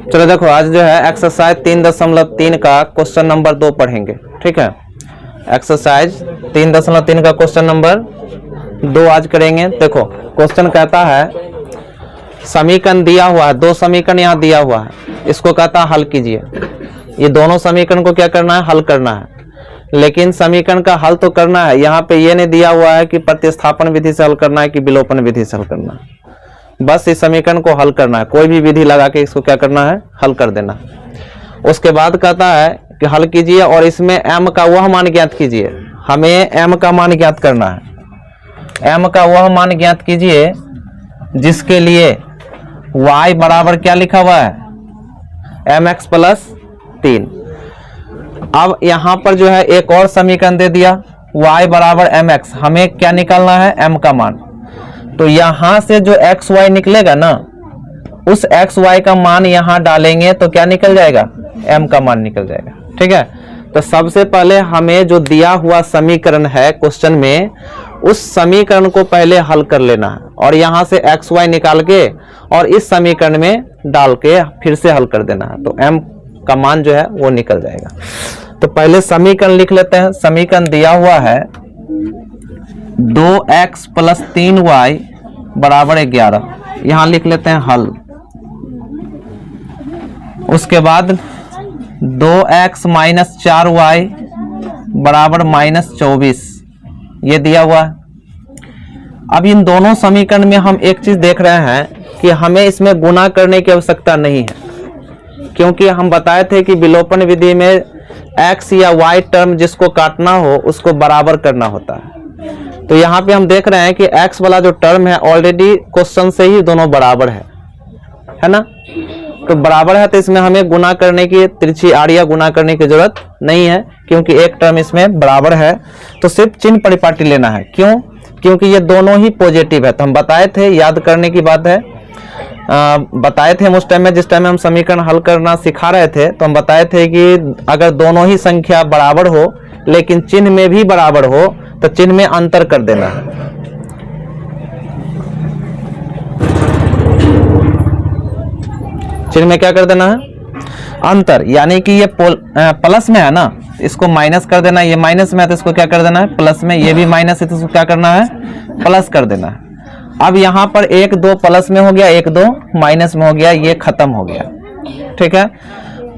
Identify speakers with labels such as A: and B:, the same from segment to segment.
A: चलो देखो, आज जो है एक्सरसाइज 3.3 का क्वेश्चन नंबर 2 पढ़ेंगे। ठीक है, एक्सरसाइज 3.3 का क्वेश्चन नंबर 2 आज करेंगे। देखो क्वेश्चन कहता है समीकरण दिया हुआ है, 2 समीकरण यहाँ दिया हुआ है, इसको कहता है हल कीजिए। ये दोनों समीकरण को क्या करना है, हल करना है। लेकिन समीकरण का हल तो करना है, यहाँ पे ये नहीं दिया हुआ है कि प्रतिस्थापन विधि से हल करना है कि विलोपन विधि से हल करना है। बस इस समीकरण को हल करना है, कोई भी विधि लगा के इसको क्या करना है, हल कर देना। उसके बाद कहता है कि हल कीजिए और इसमें m का वह मान ज्ञात कीजिए। हमें m का मान ज्ञात करना है। m का वह मान ज्ञात कीजिए जिसके लिए y बराबर क्या लिखा हुआ है, mx + 3। अब यहां पर जो है एक और समीकरण दे दिया, y बराबर mx। हमें क्या निकालना है, m का मान। तो यहां से जो एक्स वाई निकलेगा ना, उस एक्स वाई का मान यहां डालेंगे तो क्या निकल जाएगा, m का मान निकल जाएगा। ठीक है, तो सबसे पहले हमें जो दिया हुआ समीकरण है क्वेश्चन में, उस समीकरण को पहले हल कर लेना है और यहां से एक्स वाई निकाल के और इस समीकरण में डाल के फिर से हल कर देना है, तो m का मान जो है वो निकल जाएगा। तो पहले समीकरण लिख लेते हैं। समीकरण दिया हुआ है 2x + 3y बराबर 11। यहां लिख लेते हैं हल। उसके बाद 2x - 4y बराबर -24, ये दिया हुआ है। अब इन दोनों समीकरण में हम एक चीज देख रहे हैं कि हमें इसमें गुणा करने की आवश्यकता नहीं है, क्योंकि हम बताए थे कि विलोपन विधि में x या y टर्म जिसको काटना हो उसको बराबर करना होता है। तो यहाँ पे हम देख रहे हैं कि x वाला जो टर्म है ऑलरेडी क्वेश्चन से ही दोनों बराबर है ना। तो बराबर है तो इसमें हमें गुणा करने की, तिरछी आड़ियाँ गुणा करने की जरूरत नहीं है, क्योंकि एक टर्म इसमें बराबर है। तो सिर्फ चिन्ह परिपाटी लेना है। क्यों, क्योंकि ये दोनों ही पॉजिटिव है। तो हम बताए थे, याद करने की बात है, बताए थे हम उस टाइम में, जिस टाइम में हम समीकरण हल करना सिखा रहे थे, तो हम बताए थे कि अगर दोनों ही संख्या बराबर हो लेकिन चिन्ह में भी बराबर हो तो चिन्ह में अंतर कर देना है। चिन्ह में क्या कर देना है, अंतर। यानी कि ये प्लस में है ना, इसको माइनस कर देना है। ये माइनस में है तो इसको क्या कर देना है, प्लस में। ये भी माइनस है तो इसको क्या करना है, प्लस कर देना है। अब यहाँ पर 1 2 प्लस में हो गया, 1 2 माइनस में हो गया, ये खत्म हो गया। ठीक है,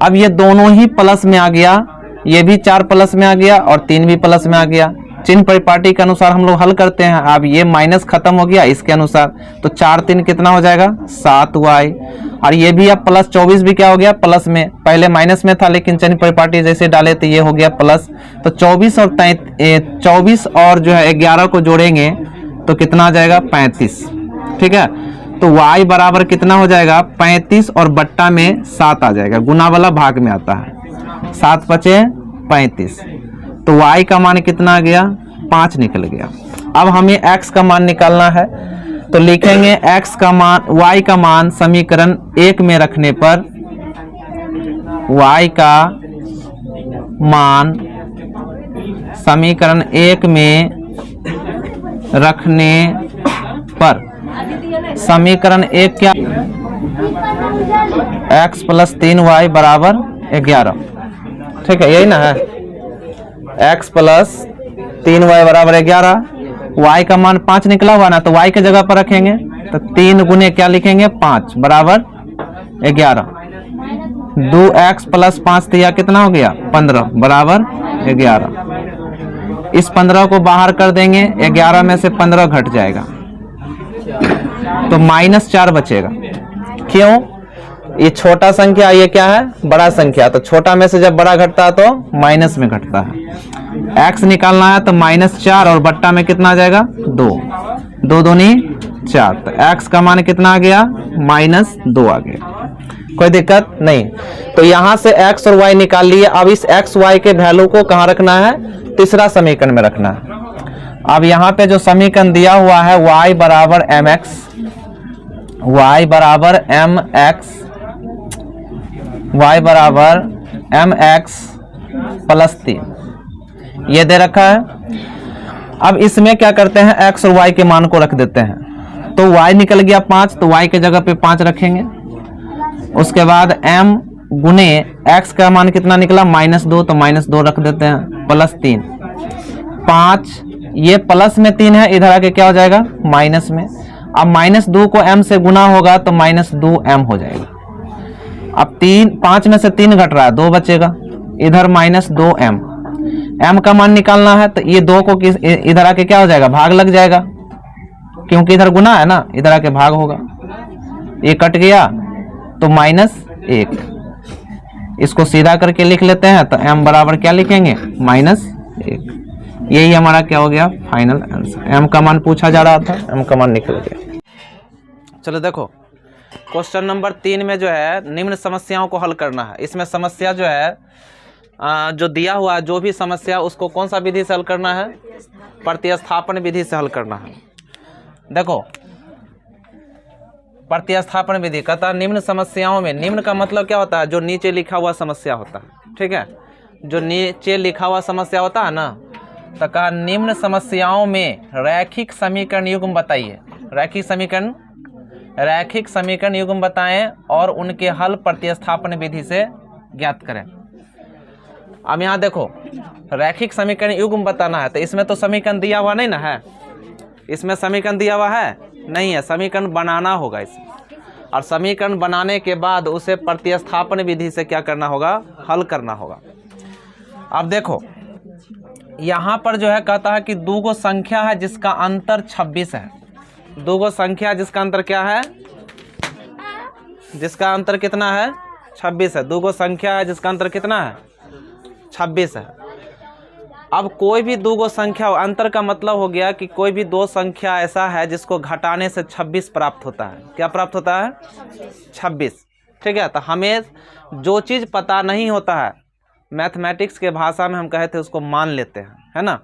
A: अब ये दोनों ही प्लस में आ गया, ये भी 4 प्लस में आ गया और 3 भी प्लस में आ गया। चिन्ह परिपाटी के अनुसार हम लोग हल करते हैं। अब ये माइनस खत्म हो गया इसके अनुसार, तो 4 3 कितना हो जाएगा, 7y। और ये भी अब प्लस 24 भी क्या हो गया, प्लस में। पहले माइनस में था लेकिन चिन्ह परिपाटी जैसे डाले तो ये हो गया प्लस। तो 24 और जो है 11 को जोड़ेंगे तो कितना आ जाएगा, 35। ठीक है, तो y बराबर कितना हो जाएगा, 35 और बट्टा में 7 आ जाएगा। गुना वाला भाग में आता है, 7 × 5 = 35। तो y का मान कितना आ गया, 5 निकल गया। अब हमें x का मान निकालना है, तो लिखेंगे x का मान, y का मान समीकरण 1 में रखने पर, y का मान समीकरण 1 में रखने पर, समीकरण 1 क्या, x + 3y बराबर 11। ठीक है, यही ना है, x + 3y बराबर 11। y का मान 5 निकला हुआ ना, तो y के जगह पर रखेंगे तो 3 गुने क्या लिखेंगे, 5 बराबर 11। 2x + 5 दिया कितना हो गया, 15 बराबर 11। इस 15 को बाहर कर देंगे, 11 में से 15 घट जाएगा तो -4 बचेगा। क्यों, ये छोटा संख्या, ये क्या है, बड़ा संख्या। तो छोटा में से जब बड़ा घटता है तो माइनस में घटता है। x निकालना है तो -4 और बट्टा में कितना आ जाएगा, 2 2 दूनी 4। तो x का मान कितना आ गया, -2 आ गया। कोई दिक्कत नहीं। तो यहां से x और y निकाल लिए। अब इस x y के वैल्यू को कहां रखना है, तीसरा समीकरण में रखना है। अब यहाँ पे जो समीकरण दिया हुआ है y बराबर mx, y बराबर mx, y बराबर mx + 3, ये दे रखा है। अब इसमें क्या करते हैं, x और y के मान को रख देते हैं। तो y निकल गया 5, तो y के जगह पे 5 रखेंगे। उसके बाद m गुने x का मान कितना निकला -2, तो -2 रख देते हैं, +3 5, ये प्लस में 3 है, इधर आके क्या हो जाएगा माइनस में। अब -2 को m से गुना होगा तो -2m हो जाएगा। अब 5 में से 3 घट रहा है, 2 बचेगा, इधर -2m। m का मान निकालना है तो ये 2 को इधर आके क्या हो जाएगा भाग लग जाएगा, क्योंकि इधर गुना है ना, इधर आके भाग होगा, ये कट गया तो -1। इसको सीधा करके लिख लेते हैं, तो m बराबर क्या लिखेंगे -1। यही हमारा क्या हो गया फाइनल आंसर। m का मान पूछा जा रहा था, m का मान निकल गया। चलो देखो क्वेश्चन नंबर 3 में जो है निम्न समस्याओं को हल करना है। इसमें समस्या जो है जो दिया हुआ है, जो भी समस्या उसको कौन सा विधि से हल करना है, प्रतिस्थापन विधि से हल करना है। देखो प्रतिस्थापन विधि कहता निम्न समस्याओं में, निम्न का मतलब क्या होता है, जो नीचे लिखा हुआ समस्या होता है, ठीक है, जो नीचे लिखा हुआ समस्या होता है ना, तो कहा निम्न समस्याओं में रैखिक समीकरण युग्म बताइए। रैखिक समीकरण युग्म बताएं और उनके हल प्रतिस्थापन विधि से ज्ञात करें। अब यहाँ देखो रैखिक समीकरण युग्म बताना है, तो इसमें तो समीकरण दिया हुआ नहीं ना है, इसमें समीकरण दिया हुआ है नहीं है, समीकरण बनाना होगा इसमें, और समीकरण बनाने के बाद उसे प्रतिस्थापन विधि से क्या करना होगा, हल करना होगा। अब देखो यहाँ पर जो है कहता है कि दो गो संख्या है जिसका अंतर 26 है। दो गो संख्या जिसका अंतर क्या है, जिसका अंतर कितना है 26 है। दो गो संख्या है जिसका अंतर कितना है 26 है। अब कोई भी दो गो संख्या, अंतर का मतलब हो गया कि कोई भी दो संख्या ऐसा है जिसको घटाने से 26 प्राप्त होता है। क्या प्राप्त होता है 26, ठीक है। तो हमें जो चीज़ पता नहीं होता है, मैथमेटिक्स के भाषा में हम कहे थे उसको मान लेते हैं, है ना।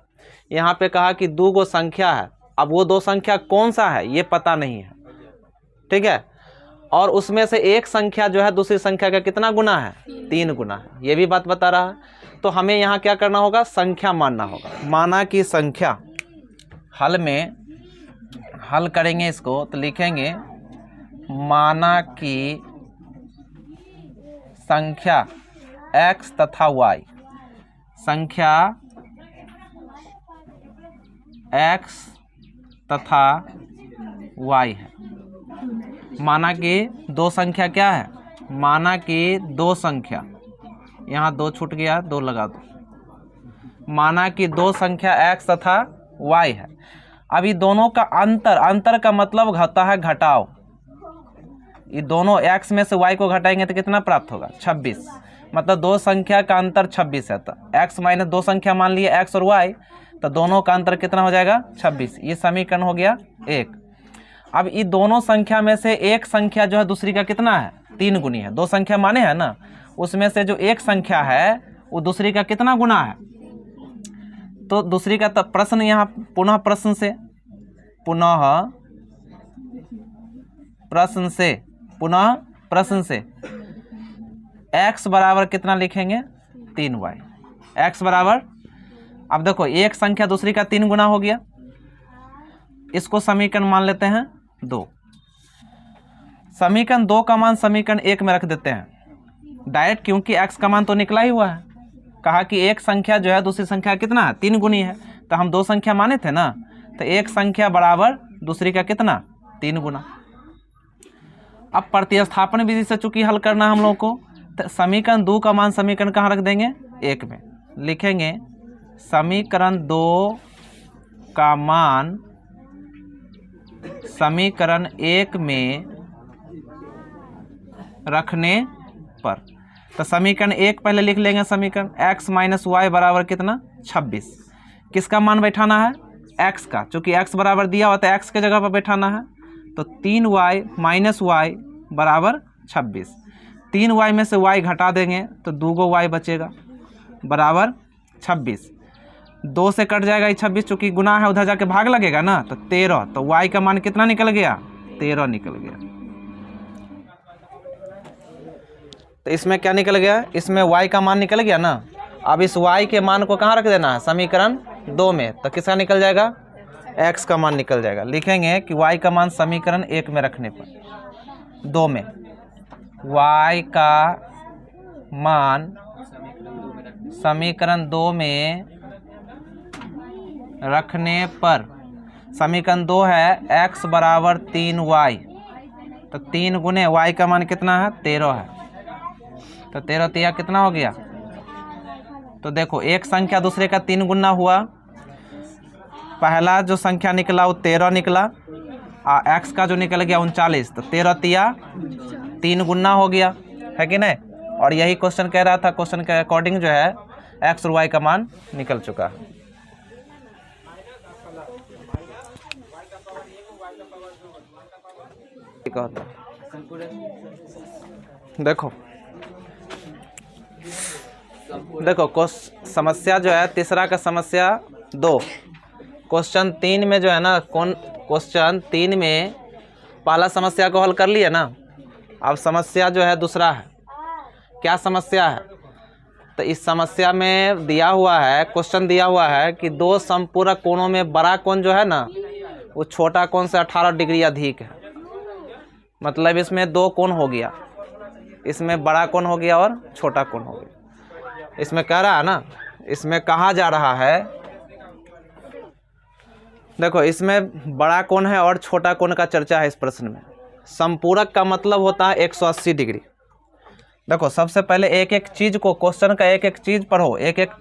A: यहाँ पे कहा कि दो गो संख्या है, अब वो दो संख्या कौन सा है ये पता नहीं है, ठीक है। और उसमें से एक संख्या जो है दूसरी संख्या का कितना गुना है, 3 गुना है, ये भी बात बता रहा है। तो हमें यहाँ क्या करना होगा, संख्या मानना होगा। माना कि संख्या, हल में हल करेंगे इसको तो लिखेंगे माना कि संख्या x तथा y, संख्या x तथा y है। माना कि दो संख्या क्या है, माना कि दो संख्या, यहाँ 2 छूट गया, 2 लगा दो। माना कि दो संख्या x तथा y है। अभी दोनों का अंतर, अंतर का मतलब होता है घटाव। ये दोनों x में से y को घटाएंगे तो कितना प्राप्त होगा 26, मतलब दो संख्या का अंतर 26 है। तो x माइनस दो संख्या मान लिए x और y, तो दोनों का अंतर कितना हो जाएगा 26। ये समीकरण हो गया 1। अब ये दोनों संख्या में से एक संख्या जो है दूसरी का कितना है 3 गुनी है। दो संख्या माने हैं ना, उसमें से जो एक संख्या है वो दूसरी का कितना गुना है, तो दूसरी का प्रश्न यहाँ पुनः प्रश्न से x बराबर कितना लिखेंगे 3y। x बराबर, अब देखो एक संख्या दूसरी का 3 गुना हो गया, इसको समीकरण मान लेते हैं 2। समीकरण 2 का मान समीकरण 1 में रख देते हैं डायरेक्ट, क्योंकि x का मान तो निकला ही हुआ है। कहा कि एक संख्या जो है दूसरी संख्या कितना है 3 गुनी है, तो हम दो संख्या माने थे ना, तो एक संख्या बराबर दूसरी का कितना 3 गुना। अब प्रतिस्थापन विधि से चूंकि हल करना हम लोग को, तो समीकरण 2 का मान समीकरण कहाँ रख देंगे 1 में, लिखेंगे समीकरण 2 का मान समीकरण 1 में रखने पर, तो समीकरण 1 पहले लिख लेंगे, समीकरण x माइनस वाई बराबर कितना 26। किसका मान बैठाना है x का, चूंकि x बराबर दिया हुआ था x के जगह पर बैठाना है, तो 3y माइनस वाई बराबर 26। 3y में से y घटा देंगे तो 2 गो y बचेगा बराबर 26। 2 से कट जाएगा ये 26, चूंकि गुना है उधर जाके भाग लगेगा ना, तो 13, तो y का मान कितना निकल गया 13 निकल गया। तो इसमें क्या निकल गया, इसमें y का मान निकल गया ना। अब इस y के मान को कहाँ रख देना है समीकरण 2 में, तो किसका निकल जाएगा x का मान निकल जाएगा। लिखेंगे कि y का मान समीकरण 1 में रखने पर, 2 में y का मान समीकरण 2 में रखने पर, समीकरण 2 है x बराबर 3y, तो 3 गुने y का मान कितना है 13 है, तो 13 तिया कितना हो गया। तो देखो एक संख्या दूसरे का 3 गुना हुआ, पहला जो संख्या निकला वो 13 निकला, x का जो निकल गया 39, तो 13 तिया 3 गुना हो गया, है कि नहीं। और यही क्वेश्चन कह रहा था, क्वेश्चन के अकॉर्डिंग जो है x और y का मान निकल चुका है। देखो समस्या जो है तीसरा का समस्या 2, क्वेश्चन 3 में जो है ना, क्वेश्चन 3 में पहला समस्या को हल कर लिया ना, अब समस्या जो है दूसरा है। क्या समस्या है, तो इस समस्या में दिया हुआ है, क्वेश्चन दिया हुआ है कि दो समपूरक कोणों में बड़ा कोण जो है ना वो छोटा कोण से 18 डिग्री अधिक है। मतलब इसमें दो कोण हो गया, इसमें बड़ा कोण हो गया और छोटा कोण हो गया। इसमें कह रहा है ना, इसमें कहा जा रहा है, देखो इसमें बड़ा कोण है और छोटा कोण का चर्चा है इस प्रश्न में। संपूरक का मतलब होता है 180 डिग्री। देखो सबसे पहले एक एक चीज को, क्वेश्चन का एक एक चीज पढ़ो, एक एक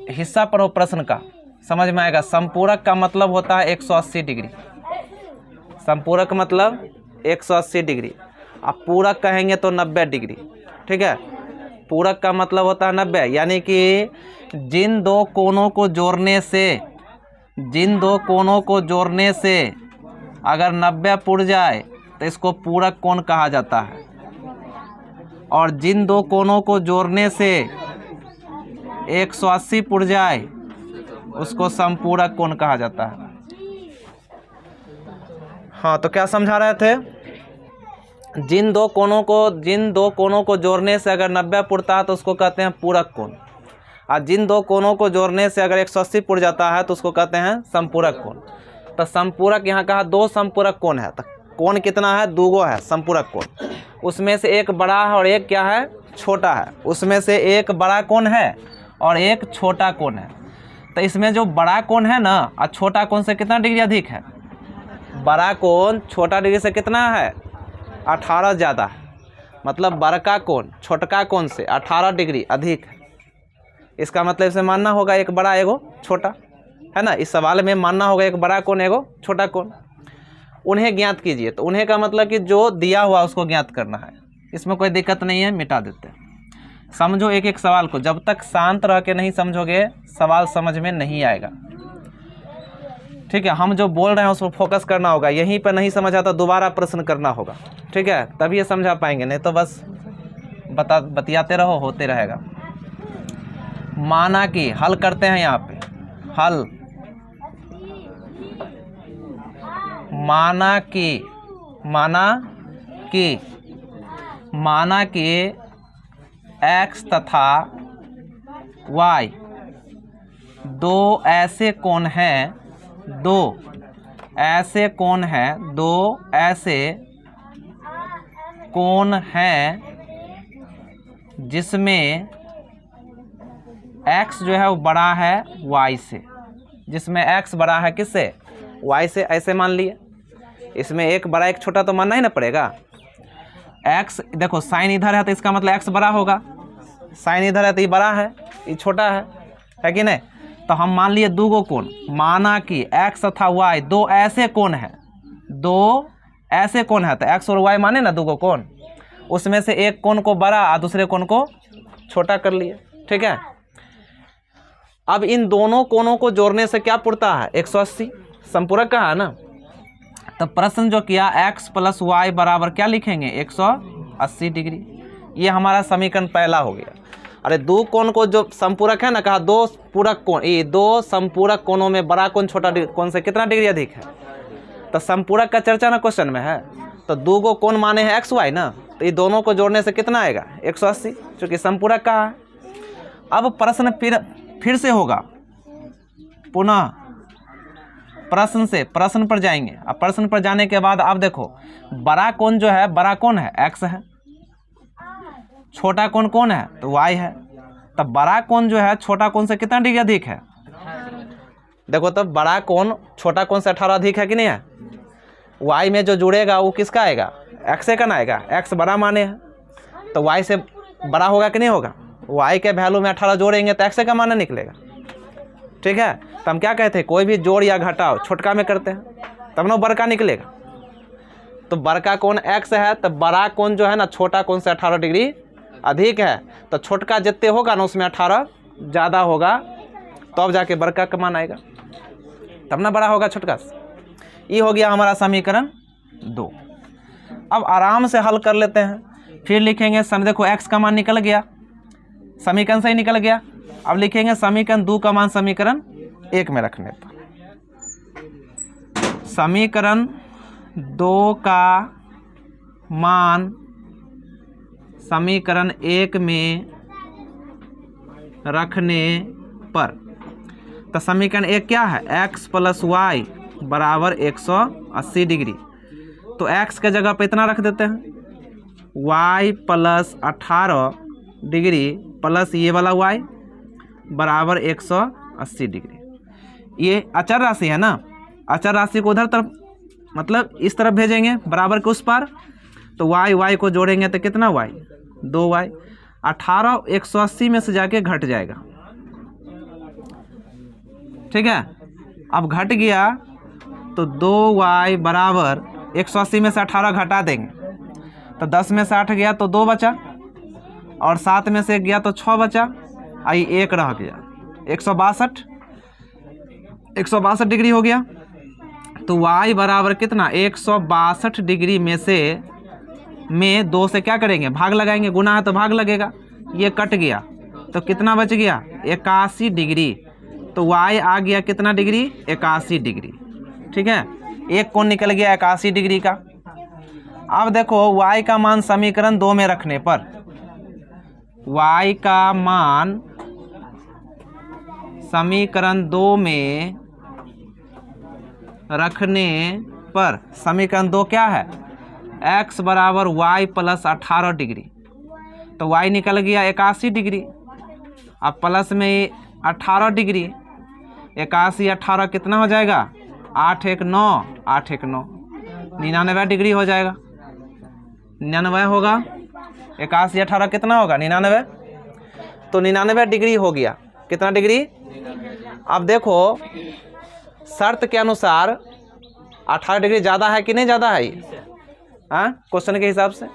A: हिस्सा पढ़ो प्रश्न का, समझ में आएगा। संपूरक का मतलब होता है 180 डिग्री, संपूरक मतलब 180 डिग्री। अब पूरक कहेंगे तो 90 डिग्री, ठीक है। पूरक का मतलब होता है 90, यानी कि जिन दो कोणों को जोड़ने से, जिन दो कोणों को जोड़ने से अगर 90 पुर जाए तो इसको पूरक कोण कहा जाता है, और जिन दो कोणों को जोड़ने से 180 पुर जाए उसको संपूरक कोण कहा जाता है। हाँ, तो क्या समझा रहे थे, जिन दो कोणों को जोड़ने से अगर 90 पुरता है तो उसको कहते हैं पूरक कोण, और जिन दो कोणों को जोड़ने से अगर 180 पुर जाता है तो उसको कहते हैं संपूरक कोण। तो संपूरक यहाँ कहा दो संपूरक कोण है, तो कोण कितना है, दो है संपूरक कोण। उसमें से एक बड़ा है और एक क्या है, छोटा है। उसमें से एक बड़ा कोण है और एक छोटा कोण है। तो इसमें जो बड़ा कोण है ना, और छोटा कोण से कितना डिग्री अधिक है, बड़ा कोण छोटा डिग्री से कितना है, 18 ज़्यादा है। मतलब बड़का कोण छोटका कोण से 18 डिग्री अधिक है। इसका मतलब इसे मानना होगा एक बड़ा एगो छोटा, है ना। इस सवाल में मानना होगा एक बड़ा कोण एगो छोटा कोण। उन्हें ज्ञात कीजिए, तो उन्हें का मतलब कि जो दिया हुआ उसको ज्ञात करना है। इसमें कोई दिक्कत नहीं है, मिटा देते हैं। समझो एक एक सवाल को, जब तक शांत रह के नहीं समझोगे सवाल समझ में नहीं आएगा, ठीक है। हम जो बोल रहे हैं उस पर फोकस करना होगा, यहीं पर नहीं समझ आता दोबारा प्रश्न करना होगा, ठीक है, तभी ये समझा पाएंगे, नहीं तो बस बतियाते रहो, होते रहेगा। माना कि हल करते हैं यहाँ पे, हल माना कि x तथा y दो ऐसे कोण हैं, दो ऐसे कोण हैं जिसमें x जो है वो बड़ा है y से, जिसमें x बड़ा है किससे, y से। ऐसे मान लिए, इसमें एक बड़ा एक छोटा तो मानना ही ना पड़ेगा। x देखो साइन इधर है तो इसका मतलब x बड़ा होगा, साइन इधर है तो ये बड़ा है, ये छोटा है कि नहीं। तो हम मान लिए दो कोण, माना कि x तथा y दो ऐसे कोण हैं, दो ऐसे कोण है, तो x और y माने ना दो कोण, उसमें से एक कोण को बड़ा और दूसरे कोण को छोटा कर लिए, ठीक है। अब इन दोनों कोणों को जोड़ने से क्या पुरता है, 180, संपूरक का है ना। तो प्रश्न जो किया x प्लस वाई बराबर क्या लिखेंगे, 180 डिग्री। ये हमारा समीकरण पहला हो गया। अरे दो कोण को जो संपूरक है ना, कहा दो पूरक कोण, ये दो संपूरक कोणों में बड़ा कोण छोटा कोण से कितना डिग्री अधिक है। तो संपूरक का चर्चा ना क्वेश्चन में है, तो दो गो कोण माने हैं x y ना, तो ये दोनों को जोड़ने से कितना आएगा, 180, चूँकि संपूरक का है। अब प्रश्न फिर से होगा पुनः, प्रश्न से प्रश्न पर जाएंगे। अब प्रश्न पर जाने के बाद अब देखो बड़ा कोण जो है, बड़ा कोण है x है, छोटा कोण कौन है तो y है। तब बड़ा कोण जो है छोटा कोण से कितना डिग्री अधिक है? देखो तब बड़ा कोण छोटा कोण से 18 अधिक है कि नहीं है? y में जो जुड़ेगा वो किसका आएगा? x का ना आएगा, x बड़ा माने है तो y से बड़ा होगा कि नहीं होगा? y के वैल्यू में 18 जोड़ेंगे तो x का माने निकलेगा। ठीक है, तो हम क्या कहते हैं, कोई भी जोड़ या घटाव छोटका में करते हैं तब ना बड़का निकलेगा। तो बड़का कोण x है तो बड़ा कोण जो है ना छोटा कोण से 18 डिग्री अधिक है, तो छोटका जितने होगा ना उसमें 18 ज़्यादा होगा, तो अब जाके बड़का का मान आएगा, तब ना बड़ा होगा छोटका से। ये हो गया हमारा समीकरण 2। अब आराम से हल कर लेते हैं, फिर लिखेंगे देखो x का मान निकल गया, समीकरण से ही निकल गया। अब लिखेंगे समीकरण 2 का मान समीकरण 1 में रखने पर। समीकरण 2 का मान समीकरण 1 में रखने पर, तो समीकरण 1 क्या है? x + y बराबर 180 डिग्री। तो x के जगह पे इतना रख देते हैं, y + 18 डिग्री प्लस ये वाला y बराबर 180 डिग्री। ये अचर राशि है ना, अचर राशि को उधर तरफ मतलब इस तरफ भेजेंगे बराबर के उस पार, तो y को जोड़ेंगे तो कितना y? 2y। 18 180 में से जाके घट जाएगा। ठीक है, अब घट गया तो 2y बराबर 180 में से 18 घटा देंगे तो 10 में से 8 गया तो 2 बचा, और 7 में से 1 गया तो 6 बचा, आई 1 रह गया। 162 डिग्री हो गया। तो y बराबर कितना? 162 डिग्री में से 2 से क्या करेंगे? भाग लगाएंगे, गुना है तो भाग लगेगा, ये कट गया तो कितना बच गया? 81 डिग्री। तो y आ गया कितना डिग्री? 81 डिग्री। ठीक है, एक कोण निकल गया 81 डिग्री का। अब देखो y का मान समीकरण 2 में रखने पर, y का मान समीकरण 2 में रखने पर, समीकरण 2 क्या है? x बराबर y + 18 डिग्री। तो y निकल गया 81 डिग्री, अब प्लस में 18 डिग्री, 81 18 कितना हो जाएगा? 8 1 9, 8 1 9, 99 डिग्री हो जाएगा। 99 होगा, 81 18 कितना होगा? 99। तो 99 डिग्री हो गया। कितना डिग्री? अब देखो शर्त के अनुसार 18 डिग्री ज़्यादा है कि नहीं ज़्यादा है? हाँ, क्वेश्चन के हिसाब से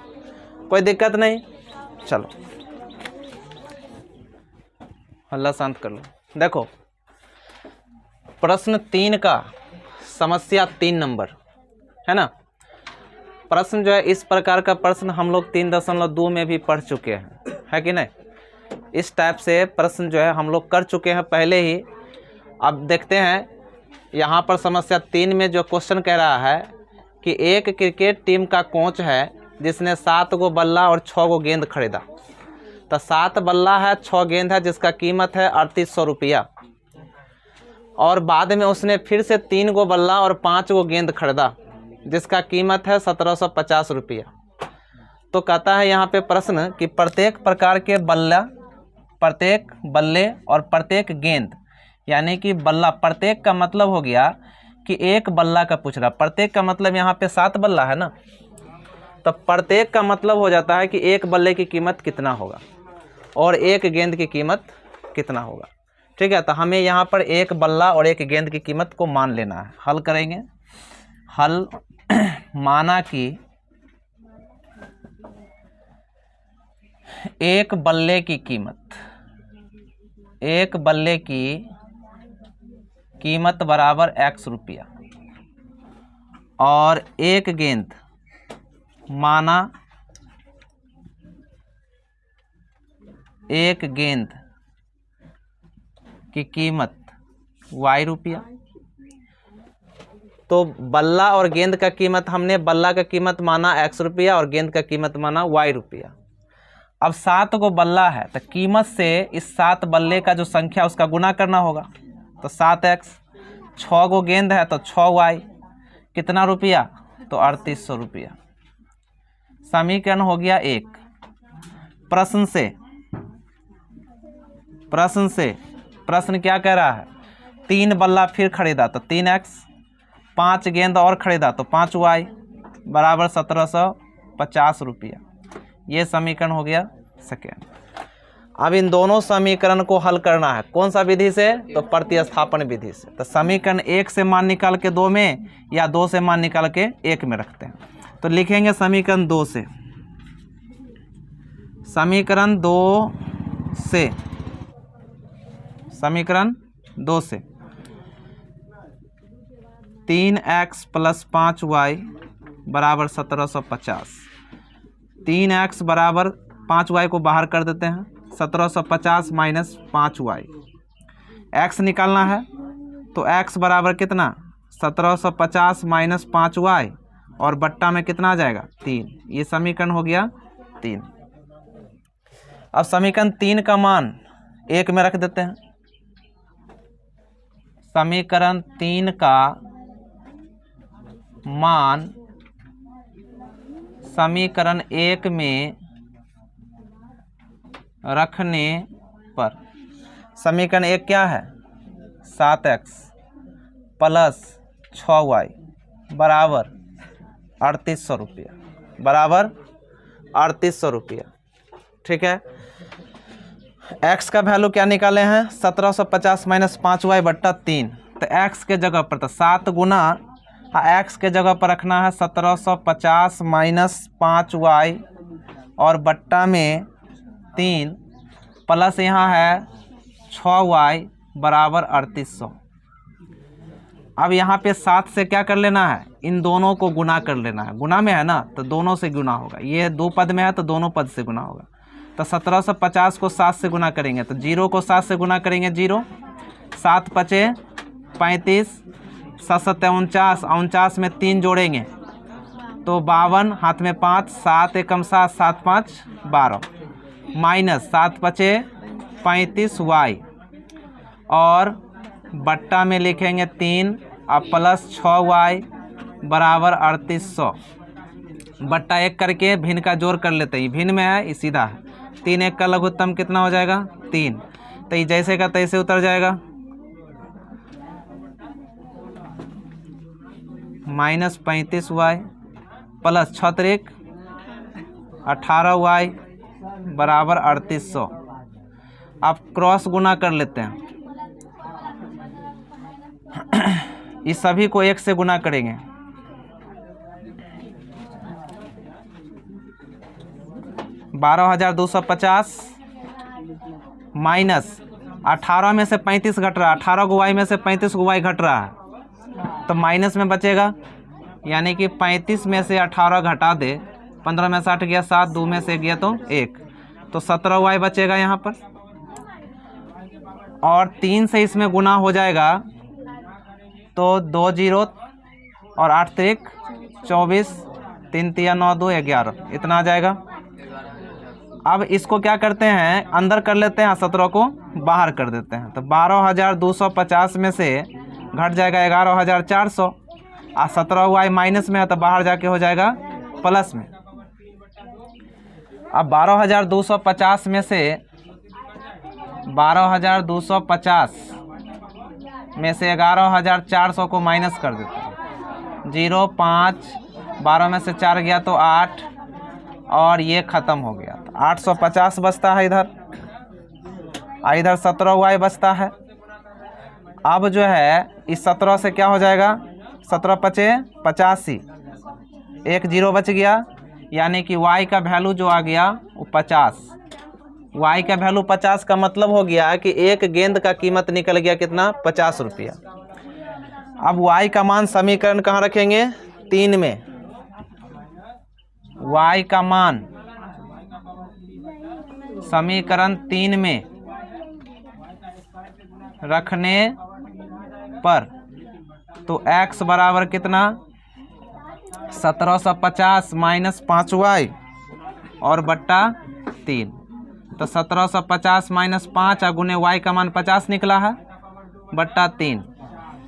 A: कोई दिक्कत नहीं। चलो हल्ला शांत कर लो। देखो प्रश्न 3 का समस्या 3 नंबर है ना। प्रश्न जो है इस प्रकार का प्रश्न हम लोग 3.2 में भी पढ़ चुके हैं, है कि नहीं? इस टाइप से प्रश्न जो है हम लोग कर चुके हैं पहले ही। अब देखते हैं यहाँ पर समस्या 3 में जो क्वेश्चन कह रहा है कि एक क्रिकेट टीम का कोच है जिसने 7 गो बल्ला और 6 गो गेंद खरीदा। तो 7 बल्ला है, 6 गेंद है, जिसका कीमत है 3800 रुपया, और बाद में उसने फिर से 3 गो बल्ला और 5 गो गेंद खरीदा जिसका कीमत है 1750 रुपया। तो कहता है यहाँ पे प्रश्न कि प्रत्येक प्रकार के प्रत्येक बल्ले और प्रत्येक गेंद, यानी कि बल्ला, प्रत्येक का मतलब हो गया कि एक बल्ला का पूछ रहा, प्रत्येक का मतलब यहाँ पे 7 बल्ला है ना, तो प्रत्येक का मतलब हो जाता है कि एक बल्ले की कीमत कितना होगा और एक गेंद की कीमत कितना होगा। ठीक है, तो हमें यहाँ पर एक बल्ला और एक गेंद की कीमत को मान लेना है। हल करेंगे। हल माना कि एक बल्ले की कीमत बराबर x रुपया, और एक गेंद माना एक गेंद की कीमत y रुपया। तो बल्ला और गेंद का कीमत, हमने बल्ला का कीमत माना x रुपया और गेंद का कीमत माना y रुपया। अब 7 गो बल्ला है तो कीमत से इस 7 बल्ले का जो संख्या उसका गुना करना होगा, तो 7x, 6 गो गेंद है तो 6y, कितना रुपया, तो 3800 रुपया। समीकरण हो गया 1। प्रश्न क्या कह रहा है, 3 बल्ला फिर खरीदा तो 3x, 5 गेंद और खरीदा तो 5y बराबर 1750 रुपया। ये समीकरण हो गया सेकेंड। अब इन दोनों समीकरण को हल करना है, कौन सा विधि से, तो प्रतिस्थापन विधि से। तो समीकरण 1 से मान निकाल के 2 में या 2 से मान निकाल के 1 में रखते हैं। तो लिखेंगे समीकरण 2 से, समीकरण 2 से 3x + 5y बराबर 1750। 3x बराबर 5y को बाहर कर देते हैं, 1750 माइनस 5y। x निकालना है तो x बराबर कितना, 1750 माइनस 5y और बट्टा में कितना आ जाएगा, 3। ये समीकरण हो गया 3। अब समीकरण 3 का मान 1 में रख देते हैं। समीकरण 3 का मान समीकरण 1 में रखने पर समीकरण 1 क्या है, 7x + 6y बराबर 3800 रुपया, बराबर 3800 रुपया। ठीक है, x का वैल्यू क्या निकाले हैं, 1750 माइनस 5y बट्टा 3। तो x के जगह पर तो 7 गुना x के जगह पर रखना है 1750 माइनस 5y और बट्टा में 3 प्लस यहाँ है 6y बराबर 3800। अब यहाँ पे 7 से क्या कर लेना है, इन दोनों को गुना कर लेना है। गुना में है ना तो दोनों से गुना होगा, ये 2 पद में है तो दोनों पद से गुना होगा। तो 1750 को 7 से गुना करेंगे तो 0 को 7 से गुना करेंगे 0, 7 पचे 35, 7 सत्ते 49, 49 में 3 जोड़ेंगे तो 52, हाथ में 5, 7 एकम 7, 7 5 12 माइनस 7 पचे 35y और बट्टा में लिखेंगे 3 अब प्लस 6y बराबर 3800 बट्टा 1 करके भिन्न का जोड़ कर लेते हैं। भिन्न में है ये सीधा है, 3 1 का लघुत्तम कितना हो जाएगा 3। तो ये जैसे का तैसे उतर जाएगा, माइनस 35y प्लस 6 18y बराबर 3800। अब क्रॉस गुना कर लेते हैं, इस सभी को 1 से गुना करेंगे, बारह 1250 माइनस 18 में से 35 घट रहा है, 18 गो y में से 35 गो y घट रहा है तो माइनस में बचेगा, यानी कि 35 में से 18 घटा दे, 15 में से 8 गया 7, 2 में से गया तो 1, तो 17y बचेगा यहाँ पर। और 3 से इसमें गुना हो जाएगा तो 2 0 और 8 3 24, 3 3 9 2 11 इतना आ जाएगा। अब इसको क्या करते हैं, अंदर कर लेते हैं, 17 को बाहर कर देते हैं तो 12250 में से घट जाएगा 11400 और 17y माइनस में है तो बाहर जाके हो जाएगा प्लस में। अब 12250 में से 12250 में से 11400 को माइनस कर देते हैं, 0 5 12 में से 4 गया तो 8 और ये ख़त्म हो गया, तो 850 बचता है इधर, इधर 17y बचता है। अब जो है इस 17 से क्या हो जाएगा, 17 पचे 85, 1 0 बच गया, यानी कि y का वैल्यू जो आ गया वो 50। y का वैल्यू 50 का मतलब हो गया कि एक गेंद का कीमत निकल गया कितना, 50 रुपया। अब y का मान समीकरण कहाँ रखेंगे, 3 में। y का मान समीकरण 3 में रखने पर तो x बराबर कितना, 1750 माइनस 5y और बट्टा 3, तो 1750 माइनस 5 गुने y का मान 50 निकला है बट्टा 3।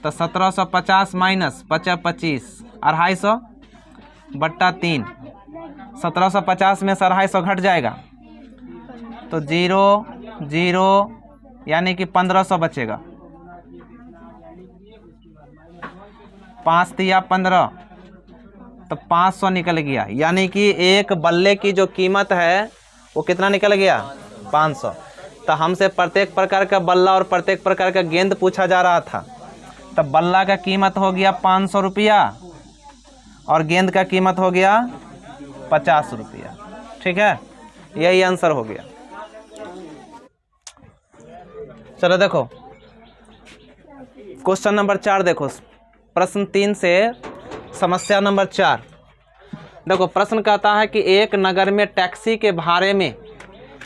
A: तो 1750 माइनस 25 250 बट्टा 3। 1750 में से 250 घट जाएगा तो 0 0 यानी कि 1500 बचेगा। 5 तिया 15 तो 500 निकल गया। यानी कि एक बल्ले की जो कीमत है वो कितना निकल गया 500। तो हमसे प्रत्येक प्रकार का बल्ला और प्रत्येक प्रकार का गेंद पूछा जा रहा था। तो बल्ला का कीमत हो गया 500 रुपया और गेंद का कीमत हो गया 50 रुपया। ठीक है, यही आंसर हो गया। चलो देखो क्वेश्चन नंबर 4 देखो, प्रश्न 3 से समस्या नंबर 4। देखो प्रश्न कहता है कि एक नगर में टैक्सी के भाड़े में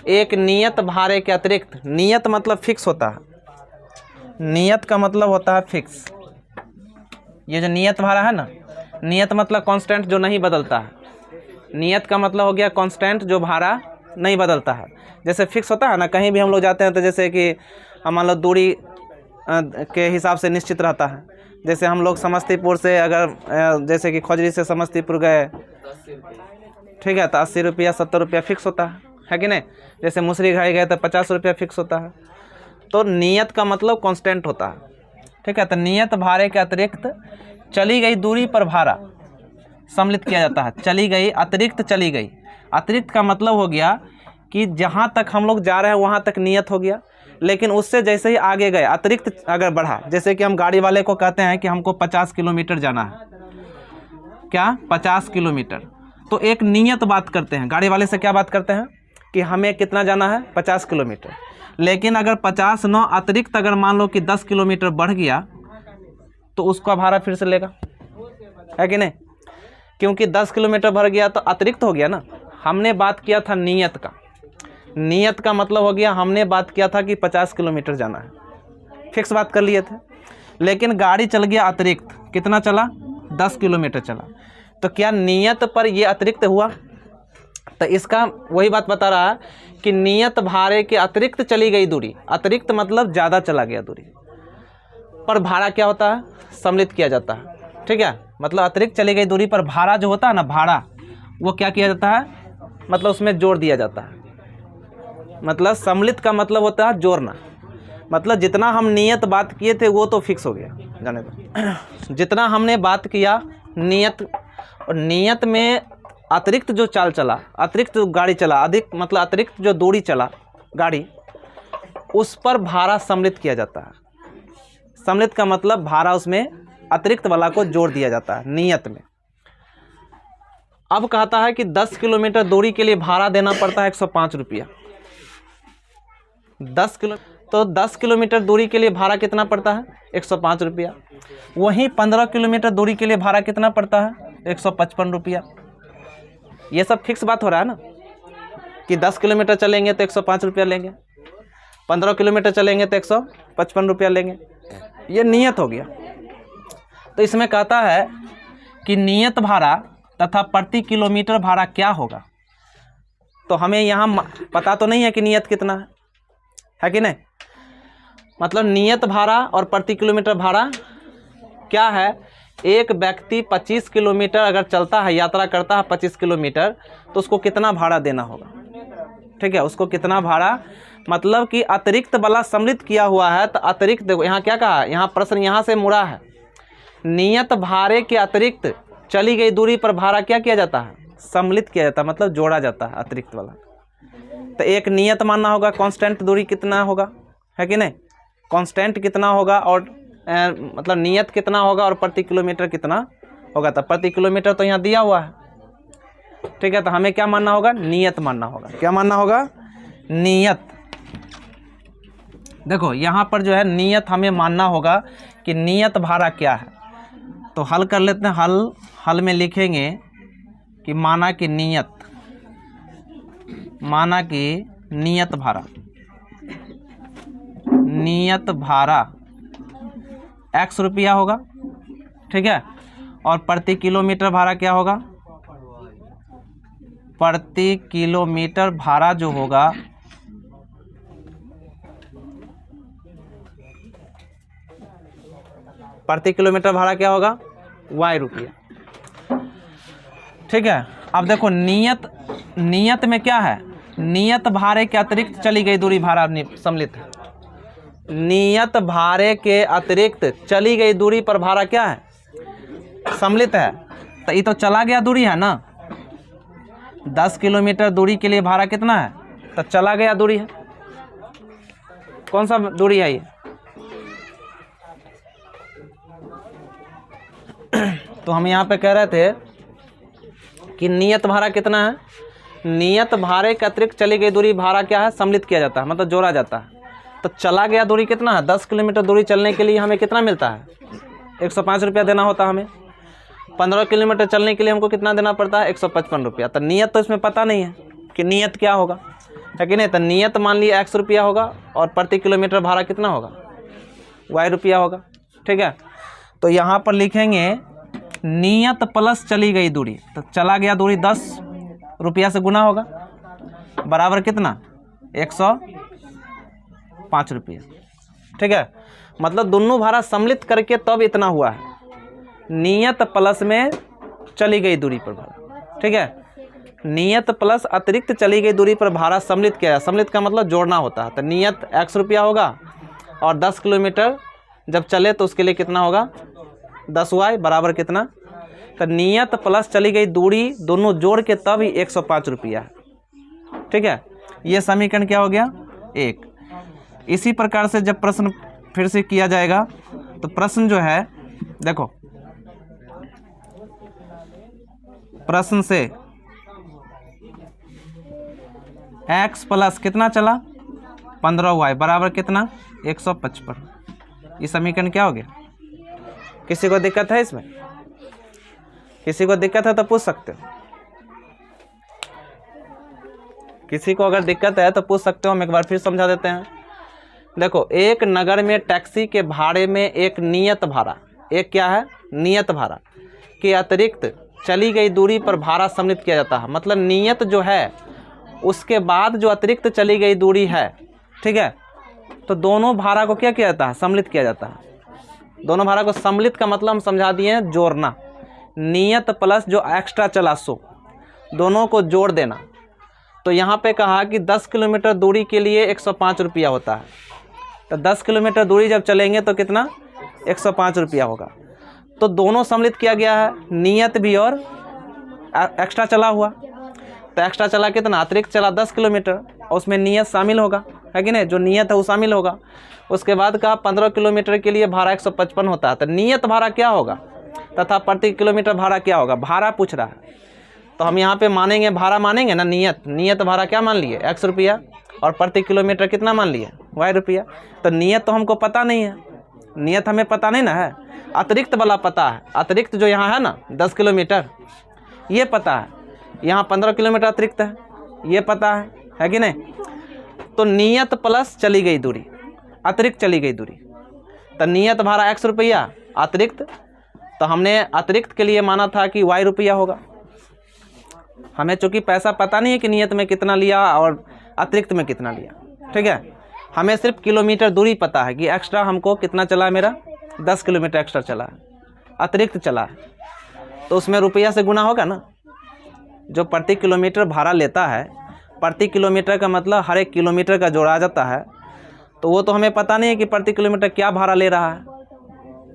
A: एक नियत भाड़े के अतिरिक्त, नियत मतलब फिक्स होता है, नियत का मतलब होता है फिक्स। ये जो नियत भाड़ा है ना, नियत मतलब कांस्टेंट जो नहीं बदलता है, नियत का मतलब हो गया कांस्टेंट जो भाड़ा नहीं बदलता है। जैसे फिक्स होता है ना, कहीं भी हम लोग जाते हैं तो जैसे कि मान लो दूरी के हिसाब से निश्चित रहता है। जैसे हम लोग समस्तीपुर से अगर जैसे कि खोजरी से समस्तीपुर गए, ठीक है, तो 80 रुपया 70 रुपया फिक्स होता है कि नहीं। जैसे मुसरी घाई गए तो 50 रुपया फिक्स होता है। तो नियत का मतलब कांस्टेंट होता है। ठीक है, तो नियत भाड़े के अतिरिक्त चली गई दूरी पर भाड़ा सम्मिलित किया जाता है। चली गई, अतिरिक्त चली गई। अतिरिक्त का मतलब हो गया कि जहाँ तक हम लोग जा रहे हैं वहाँ तक नियत हो गया, लेकिन उससे जैसे ही आगे गए अतिरिक्त अगर बढ़ा, जैसे कि हम गाड़ी वाले को कहते हैं कि हमको 50 किलोमीटर जाना है, क्या 50 किलोमीटर, तो एक नियत बात करते हैं। गाड़ी वाले से क्या बात करते हैं कि हमें कितना जाना है 50 किलोमीटर। लेकिन अगर 50 न अतिरिक्त अगर मान लो कि 10 किलोमीटर बढ़ गया तो उसका भाड़ा फिर से लेगा, है कि नहीं, क्योंकि 10 किलोमीटर बढ़ गया तो अतिरिक्त हो गया ना। हमने बात किया था नियत का, नियत का मतलब हो गया हमने बात किया था कि 50 किलोमीटर जाना है, फिक्स बात कर लिए थे। लेकिन गाड़ी चल गया अतिरिक्त, कितना चला 10 किलोमीटर चला, तो क्या नियत पर ये अतिरिक्त हुआ। तो इसका वही बात बता रहा है कि नियत भाड़े के अतिरिक्त चली गई दूरी, अतिरिक्त मतलब ज़्यादा चला गया दूरी पर भाड़ा क्या होता है सम्मिलित किया जाता है। ठीक है, मतलब अतिरिक्त चली गई दूरी पर भाड़ा जो होता है ना, भाड़ा वो क्या किया जाता है, मतलब उसमें जोड़ दिया जाता है। मतलब सम्मिलित का मतलब होता है जोड़ना, मतलब जितना हम नियत बात किए थे वो तो फिक्स हो गया, जाने दो। जितना हमने बात किया नियत, और नियत में अतिरिक्त जो चाल चला, अतिरिक्त जो गाड़ी चला, अधिक मतलब अतिरिक्त जो दूरी चला गाड़ी, उस पर भाड़ा सम्मिलित किया जाता है। सम्मिलित का मतलब भाड़ा उसमें अतिरिक्त वाला को जोड़ दिया जाता है नियत में। अब कहता है कि 10 किलोमीटर दूरी के लिए भाड़ा देना पड़ता है 105 रुपया। 10 किलोमीटर दूरी के लिए भाड़ा कितना पड़ता है 105 रुपया। वहीं 15 किलोमीटर दूरी के लिए भाड़ा कितना पड़ता है 155 रुपया। ये सब फिक्स बात हो रहा है ना कि 10 किलोमीटर चलेंगे तो 105 रुपया लेंगे, 15 किलोमीटर चलेंगे तो 155 रुपया लेंगे, ये नियत हो गया। तो इसमें कहता है कि नियत भाड़ा तथा प्रति किलोमीटर भाड़ा क्या होगा। तो हमें यहाँ पता तो नहीं है कि नियत कितना है कि नहीं, मतलब नियत भाड़ा और प्रति किलोमीटर भाड़ा क्या है। एक व्यक्ति 25 किलोमीटर अगर चलता है, यात्रा करता है 25 किलोमीटर, तो उसको कितना भाड़ा देना होगा। ठीक है, उसको कितना भाड़ा, मतलब कि अतिरिक्त वाला सम्मिलित किया हुआ है। तो अतिरिक्त देखो यहाँ क्या कहा है, यहाँ प्रश्न यहाँ से मुड़ा है। नियत भाड़े के अतिरिक्त चली गई दूरी पर भाड़ा क्या किया जाता है सम्मिलित किया जाता है, मतलब जोड़ा जाता है अतिरिक्त वाला। तो एक नियत मानना होगा कांस्टेंट दूरी कितना होगा, है कि नहीं, कांस्टेंट कितना होगा और मतलब नियत कितना होगा और प्रति किलोमीटर कितना होगा। तो प्रति किलोमीटर तो यहाँ दिया हुआ है। ठीक है, तो हमें क्या मानना होगा, नियत मानना होगा। क्या मानना होगा, नियत। देखो यहाँ पर जो है नियत हमें मानना होगा कि नियत भाड़ा क्या है। तो हल कर लेते हैं। हल में लिखेंगे कि माना कि नियत भाड़ा, नियत भाड़ा x रुपया होगा। ठीक है, और प्रति किलोमीटर भाड़ा क्या होगा, प्रति किलोमीटर भाड़ा जो होगा प्रति किलोमीटर भाड़ा क्या होगा, y रुपया। ठीक है, अब देखो नियत में क्या है, नियत भाड़े के अतिरिक्त चली गई दूरी भाड़ा सम्मिलित है। नियत भाड़े के अतिरिक्त चली गई दूरी पर भाड़ा क्या है, सम्मिलित है। तो ये तो चला गया दूरी है ना, 10 किलोमीटर दूरी के लिए भाड़ा कितना है, तो चला गया दूरी है। कौन सा दूरी है ये, तो हम यहाँ पे कह रहे थे कि नियत भाड़ा कितना है, नियत भाड़े के अतिरिक्त चली गई दूरी भाड़ा क्या है, सम्मिलित किया जाता है, मतलब जोड़ा जाता है। तो चला गया दूरी कितना है, 10 किलोमीटर दूरी चलने के लिए हमें कितना मिलता है, 105 रुपया देना होता है हमें। 15 किलोमीटर चलने के लिए हमको कितना देना पड़ता है, 155 रुपया। तो नियत तो इसमें पता नहीं है कि नियत क्या होगा, है कि नहीं। तो नियत मान लिया 100 रुपया होगा और प्रति किलोमीटर भाड़ा कितना होगा, y रुपया होगा। ठीक है, तो यहाँ पर लिखेंगे नियत प्लस चली गई दूरी, तो चला गया दूरी 10 रुपया से गुना होगा, बराबर कितना, 105 रुपया। ठीक है, मतलब दोनों भाड़ा सम्मिलित करके तब इतना हुआ है, नियत प्लस में चली गई दूरी पर भाड़ा। ठीक है, नियत प्लस अतिरिक्त चली गई दूरी पर भाड़ा सम्मिलित किया, सम्मिलित का मतलब जोड़ना होता है। तो नियत 100 रुपया होगा और 10 किलोमीटर जब चले तो उसके लिए कितना होगा, 10y बराबर कितना, तो नियत प्लस चली गई दूरी दोनों जोड़ के तब ही 105 रुपया है। ठीक है, ये समीकरण क्या हो गया, 1। इसी प्रकार से जब प्रश्न फिर से किया जाएगा तो प्रश्न जो है देखो, प्रश्न से x प्लस कितना चला, 15y बराबर कितना, 155। ये समीकरण क्या हो गया। किसी को दिक्कत है इसमें, किसी को दिक्कत है तो पूछ सकते हो, किसी को अगर दिक्कत है तो पूछ सकते हो, हम एक बार फिर समझा देते हैं। देखो, एक नगर में टैक्सी के भाड़े में एक नियत भाड़ा, एक क्या है, नियत भाड़ा के अतिरिक्त चली गई दूरी पर भाड़ा सम्मिलित किया जाता है। मतलब नियत जो है उसके बाद जो अतिरिक्त चली गई दूरी है, ठीक है, तो दोनों भाड़ा को क्या किया जाता है, सम्मिलित किया जाता है। दोनों भाड़ा को सम्मिलित का मतलब हम समझा दिए हैं, जोड़ना। नियत प्लस जो एक्स्ट्रा चला सो दोनों को जोड़ देना। तो यहाँ पे कहा कि 10 किलोमीटर दूरी के लिए 105 रुपया होता है। तो 10 किलोमीटर दूरी जब चलेंगे तो कितना, 105 रुपया होगा। तो दोनों सम्मिलित किया गया है, नियत भी और एक्स्ट्रा चला हुआ। तो एक्स्ट्रा चला कितना, अतिरिक्त चला 10 किलोमीटर और उसमें नियत शामिल होगा, है कि नहीं, जो नियत है वो शामिल होगा। उसके बाद कहा 15 किलोमीटर के लिए भाड़ा 155 होता है। तो नियत भाड़ा क्या होगा तथा प्रति किलोमीटर भाड़ा क्या होगा, भाड़ा पूछ रहा है। तो हम यहाँ पे मानेंगे, भाड़ा मानेंगे ना, नियत भाड़ा क्या मान लिए, 100 रुपया, और प्रति किलोमीटर कितना मान लिए, y रुपया। तो नियत तो हमको पता नहीं है, नियत हमें पता नहीं ना है, अतिरिक्त वाला पता है। अतिरिक्त जो यहाँ है ना 10 किलोमीटर ये पता है, यहाँ 15 किलोमीटर अतिरिक्त है ये पता है कि नहीं। तो नियत प्लस चली गई दूरी, अतिरिक्त चली गई दूरी। तो नियत भाड़ा 100 रुपया, अतिरिक्त, तो हमने अतिरिक्त के लिए माना था कि y रुपया होगा। हमें चूँकि पैसा पता नहीं है कि नियत में कितना लिया और अतिरिक्त में कितना लिया, ठीक है, हमें सिर्फ किलोमीटर दूरी पता है कि एक्स्ट्रा हमको कितना चला, मेरा 10 किलोमीटर एक्स्ट्रा चला है, अतिरिक्त चला है। तो उसमें रुपया से गुना होगा ना, जो प्रति किलोमीटर भाड़ा लेता है, प्रति किलोमीटर का मतलब हर एक किलोमीटर का जोड़ा जाता है। तो वो तो हमें पता नहीं है कि प्रति किलोमीटर क्या भाड़ा ले रहा है।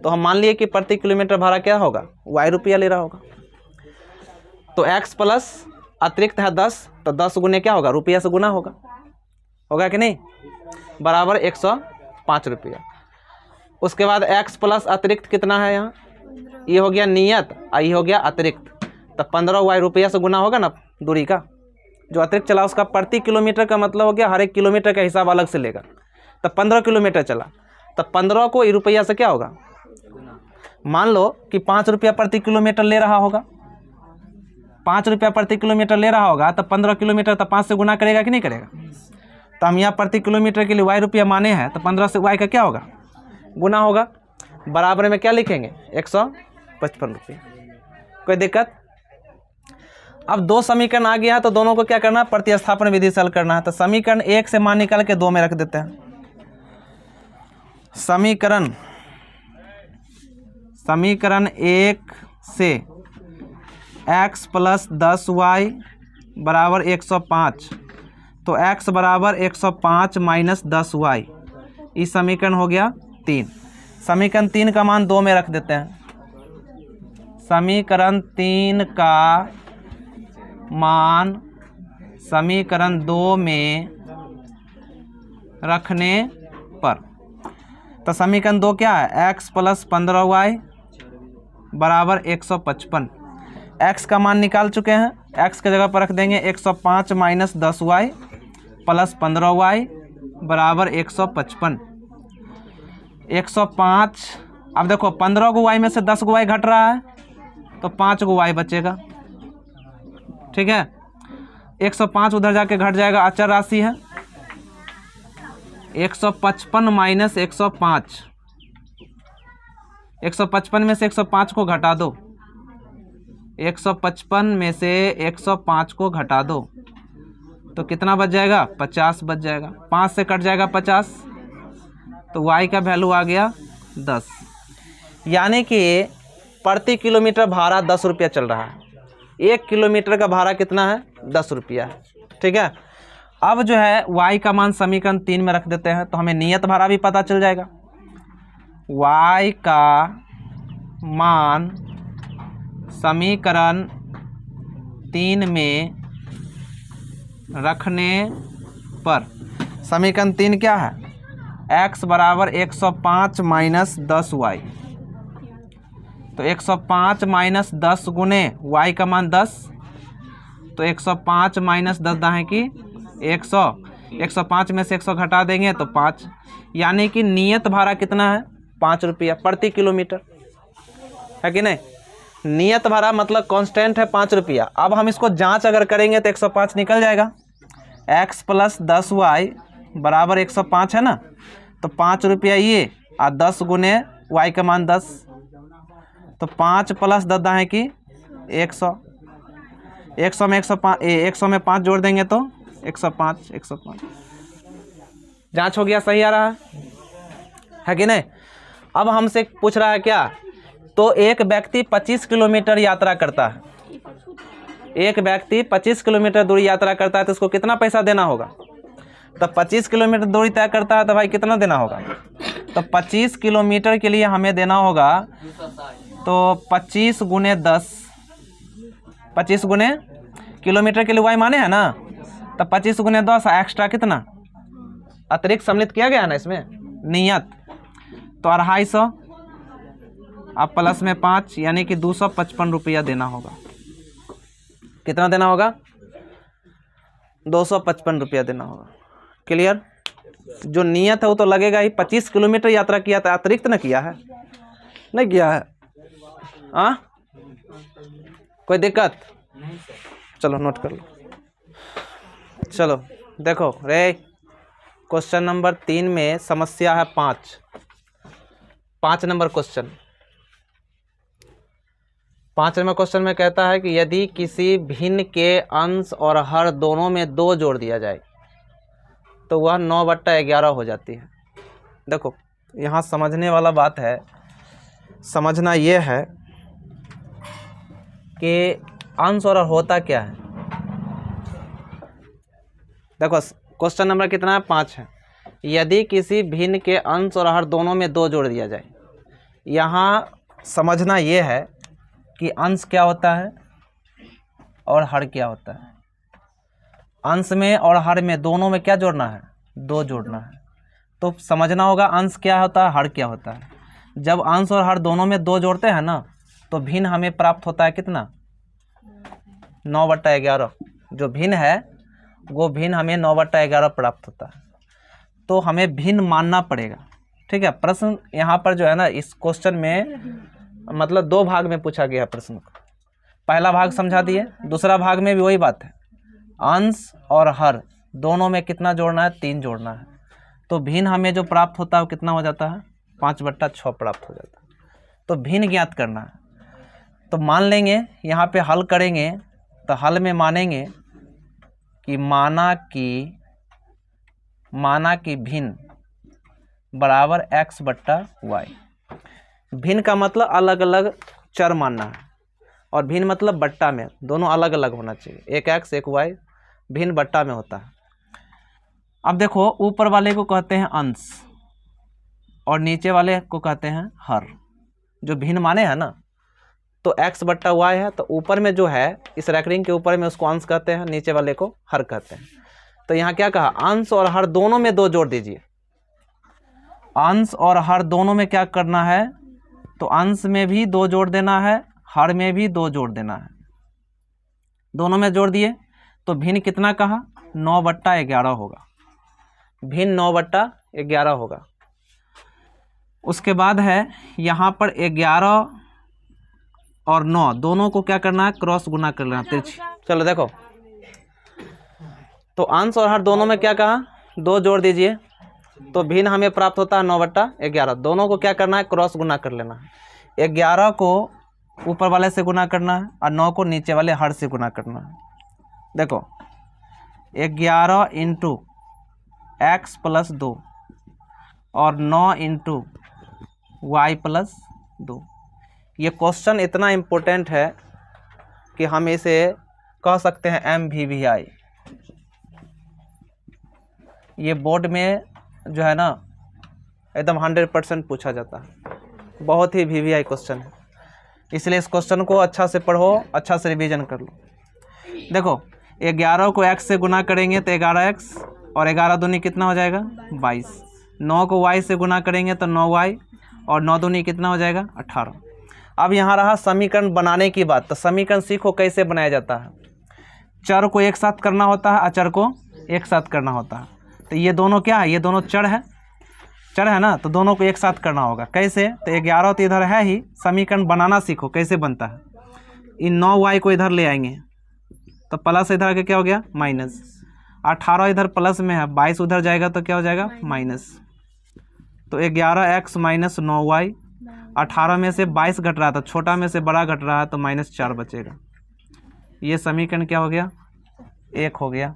A: तो हम मान लिए कि प्रति किलोमीटर भाड़ा क्या होगा, y रुपया ले रहा होगा। तो x प्लस अतिरिक्त है 10, तो 10 गुने क्या होगा, रुपया से गुना होगा, होगा कि नहीं, बराबर 105 रुपया। उसके बाद x प्लस अतिरिक्त कितना है, यहाँ ये हो गया नियत और ये हो गया अतिरिक्त। तो 15y रुपया से गुना होगा ना दूरी का, जो अतिरिक्त चला उसका प्रति किलोमीटर का मतलब हो गया हर एक किलोमीटर का हिसाब अलग से लेगा। तो 15 किलोमीटर चला, तो 15 को रुपया से क्या होगा, मान लो कि 5 रुपया प्रति किलोमीटर ले रहा होगा, 5 रुपया प्रति किलोमीटर ले रहा होगा। तो 15 किलोमीटर तो 5 से गुना करेगा कि नहीं करेगा। तो हम यहाँ प्रति किलोमीटर के लिए y रुपया माने हैं, तो 15 से y का क्या होगा, गुना होगा। बराबर में क्या लिखेंगे, 155 रुपये। कोई दिक्कत। अब दो समीकरण आ गया है तो दोनों को क्या करना है, प्रतिस्थापन विधि से हल करना है। तो समीकरण 1 से मान निकाल के 2 में रख देते हैं। समीकरण समीकरण 1 से x प्लस 10y बराबर 105, तो x बराबर 105 माइनस 10y, इस समीकरण हो गया 3। समीकरण 3 का मान 2 में रख देते हैं। समीकरण 3 का मान समीकरण 2 में रखने पर, तो समीकरण 2 क्या है, x प्लस 15y बराबर 155। x का मान निकाल चुके हैं, x के जगह पर रख देंगे 105 माइनस 10y प्लस 15y बराबर 155। 105, अब देखो 15 को y में से 10 को y घट रहा है, तो 5 को y बचेगा। ठीक है, 105 उधर जाके घट जाएगा, अचर राशि है। 155 माइनस 105, 155 में से 105 को घटा दो, 155 में से 105 को घटा दो, तो कितना बच जाएगा, 50 बच जाएगा। 5 से कट जाएगा 50, तो y का वैल्यू आ गया 10। यानी कि प्रति किलोमीटर भाड़ा 10 रुपया चल रहा है। 1 किलोमीटर का भाड़ा कितना है, 10 रुपया है। ठीक है, अब जो है y का मान समीकरण 3 में रख देते हैं, तो हमें नियत भाड़ा भी पता चल जाएगा। y का मान समीकरण 3 में रखने पर, समीकरण 3 क्या है, x बराबर 105 माइनस 10y, तो 105 माइनस 10 गुने y का मान 10, तो 105 माइनस 10 दाएँ की 100, 105 में से 100 घटा देंगे तो 5, यानी कि नियत भाड़ा कितना है, 5 रुपया प्रति किलोमीटर, है कि नहीं। नियत भाड़ा मतलब कांस्टेंट है 5 रुपया। अब हम इसको जांच अगर करेंगे तो 105 निकल जाएगा। x प्लस 10y बराबर 105 है ना, तो 5 रुपया ये और 10 गुने y का मान 10, तो 5 प्लस 10 दाएँ की 100, 100 में 105, 100 में 5 जोड़ देंगे तो 105, 105। जांच हो गया, सही आ रहा है कि नहीं। अब हमसे पूछ रहा है क्या, तो एक व्यक्ति 25 किलोमीटर यात्रा करता है, एक व्यक्ति 25 किलोमीटर दूरी यात्रा करता है, तो उसको कितना पैसा देना होगा। तो 25 किलोमीटर दूरी तय करता है तो भाई कितना देना होगा, तो 25 किलोमीटर के लिए हमें देना होगा, तो 25 गुने 10, 25 गुने किलोमीटर के लिए y माने है ना, तो 25 गुने 10 एक्स्ट्रा कितना अतिरिक्त सम्मिलित किया गया है ना इसमें नियत, तो 250, अब प्लस में 5, यानी कि 255 रुपया देना होगा। कितना देना होगा, 255 रुपया देना होगा। क्लियर, जो नियत है वो तो लगेगा ही। 25 किलोमीटर यात्रा किया था, अतिरिक्त न किया है, नहीं किया है। हाँ, कोई दिक्कत, चलो नोट कर लो। चलो देखो रे, क्वेश्चन नंबर 3 में समस्या है 5 नंबर क्वेश्चन। 5 नंबर क्वेश्चन में कहता है कि यदि किसी भिन्न के अंश और हर दोनों में 2 जोड़ दिया जाए तो वह 9/11 हो जाती है। देखो यहाँ समझने वाला बात है, समझना ये है कि अंश और हर होता क्या है। देखो क्वेश्चन नंबर कितना है, 5 है। यदि किसी भिन्न के अंश और हर दोनों में 2 जोड़ दिया जाए, यहाँ समझना ये है कि अंश क्या होता है और हर क्या होता है। अंश में और हर में दोनों में क्या जोड़ना है, 2 जोड़ना है। तो समझना होगा अंश क्या होता है, हर क्या होता है। जब अंश और हर दोनों में 2 जोड़ते हैं ना, तो भिन्न हमें प्राप्त होता है कितना, 9/11। जो भिन्न है वो भिन्न हमें 9/11 प्राप्त होता है। तो हमें भिन्न मानना पड़ेगा। ठीक है, प्रश्न यहाँ पर जो है ना, इस क्वेश्चन में मतलब 2 भाग में पूछा गया प्रश्न को। पहला भाग समझा दिए, दूसरा भाग में भी वही बात है, अंश और हर दोनों में कितना जोड़ना है, 3 जोड़ना है। तो भिन्न हमें जो प्राप्त होता है वो कितना हो जाता है, 5/6 प्राप्त हो जाता है। तो भिन्न ज्ञात करना है। तो मान लेंगे, यहाँ पे हल करेंगे तो हल में मानेंगे कि माना कि भिन्न बराबर x/y। भिन्न का मतलब अलग अलग चर मानना है, और भिन्न मतलब बट्टा में, दोनों अलग अलग होना चाहिए, एक x एक y भिन्न बट्टा में होता है। अब देखो ऊपर वाले को कहते हैं अंश और नीचे वाले को कहते हैं हर। जो भिन्न माने हैं ना, तो x बट्टा y है, तो ऊपर में जो है इस रेकरिंग के ऊपर में उसको अंश कहते हैं, नीचे वाले को हर कहते हैं। तो यहाँ क्या कहा, अंश और हर दोनों में 2 जोड़ दीजिए। अंश और हर दोनों में क्या करना है, तो अंश में भी 2 जोड़ देना है, हर में भी 2 जोड़ देना है। दोनों में जोड़ दिए तो भिन्न कितना कहा, 9/11 होगा। भिन्न 9/11 होगा। उसके बाद है यहाँ पर 11 और 9 दोनों को क्या करना है, क्रॉस गुना कर लेना तिरछी। चलो देखो, तो अंश और हर दोनों में क्या कहा, 2 जोड़ दीजिए, तो भिन्न हमें प्राप्त होता है 9/11। दोनों को क्या करना है, क्रॉस गुना कर लेना है। 11 को ऊपर वाले से गुना करना है और 9 को नीचे वाले हर से गुना करना है। देखो 11 इंटू x + 2 और 9 इंटू y + 2। ये क्वेश्चन इतना इम्पोर्टेंट है कि हम इसे कह सकते हैं MVVI। ये बोर्ड में जो है ना एकदम 100% पूछा जाता है, बहुत ही VVI क्वेश्चन है, इसलिए इस क्वेश्चन को अच्छा से पढ़ो, अच्छा से रिवीजन कर लो। देखो 11 को x से गुना करेंगे तो 11x और 11 दूनी कितना हो जाएगा, 22। 9 को y से गुना करेंगे तो 9y और 9 दूनी कितना हो जाएगा, 18। अब यहाँ रहा समीकरण बनाने की बात, तो समीकरण सीखो कैसे बनाया जाता है। चर को एक साथ करना होता है, अचर को एक साथ करना होता है। तो ये दोनों क्या है, ये दोनों चर है ना, तो दोनों को एक साथ करना होगा। कैसे, तो 11 तो इधर है ही, समीकरण बनाना सीखो कैसे बनता है। इन 9y को इधर ले आएंगे तो प्लस इधर आके क्या हो गया, माइनस। 18 इधर प्लस में है, 22 उधर जाएगा तो क्या हो जाएगा, माइनस। तो 11x - 9y, 18 में से 22 घट रहा था, छोटा में से बड़ा घट रहा है, तो -4 बचेगा। ये समीकरण क्या हो गया, 1 हो गया।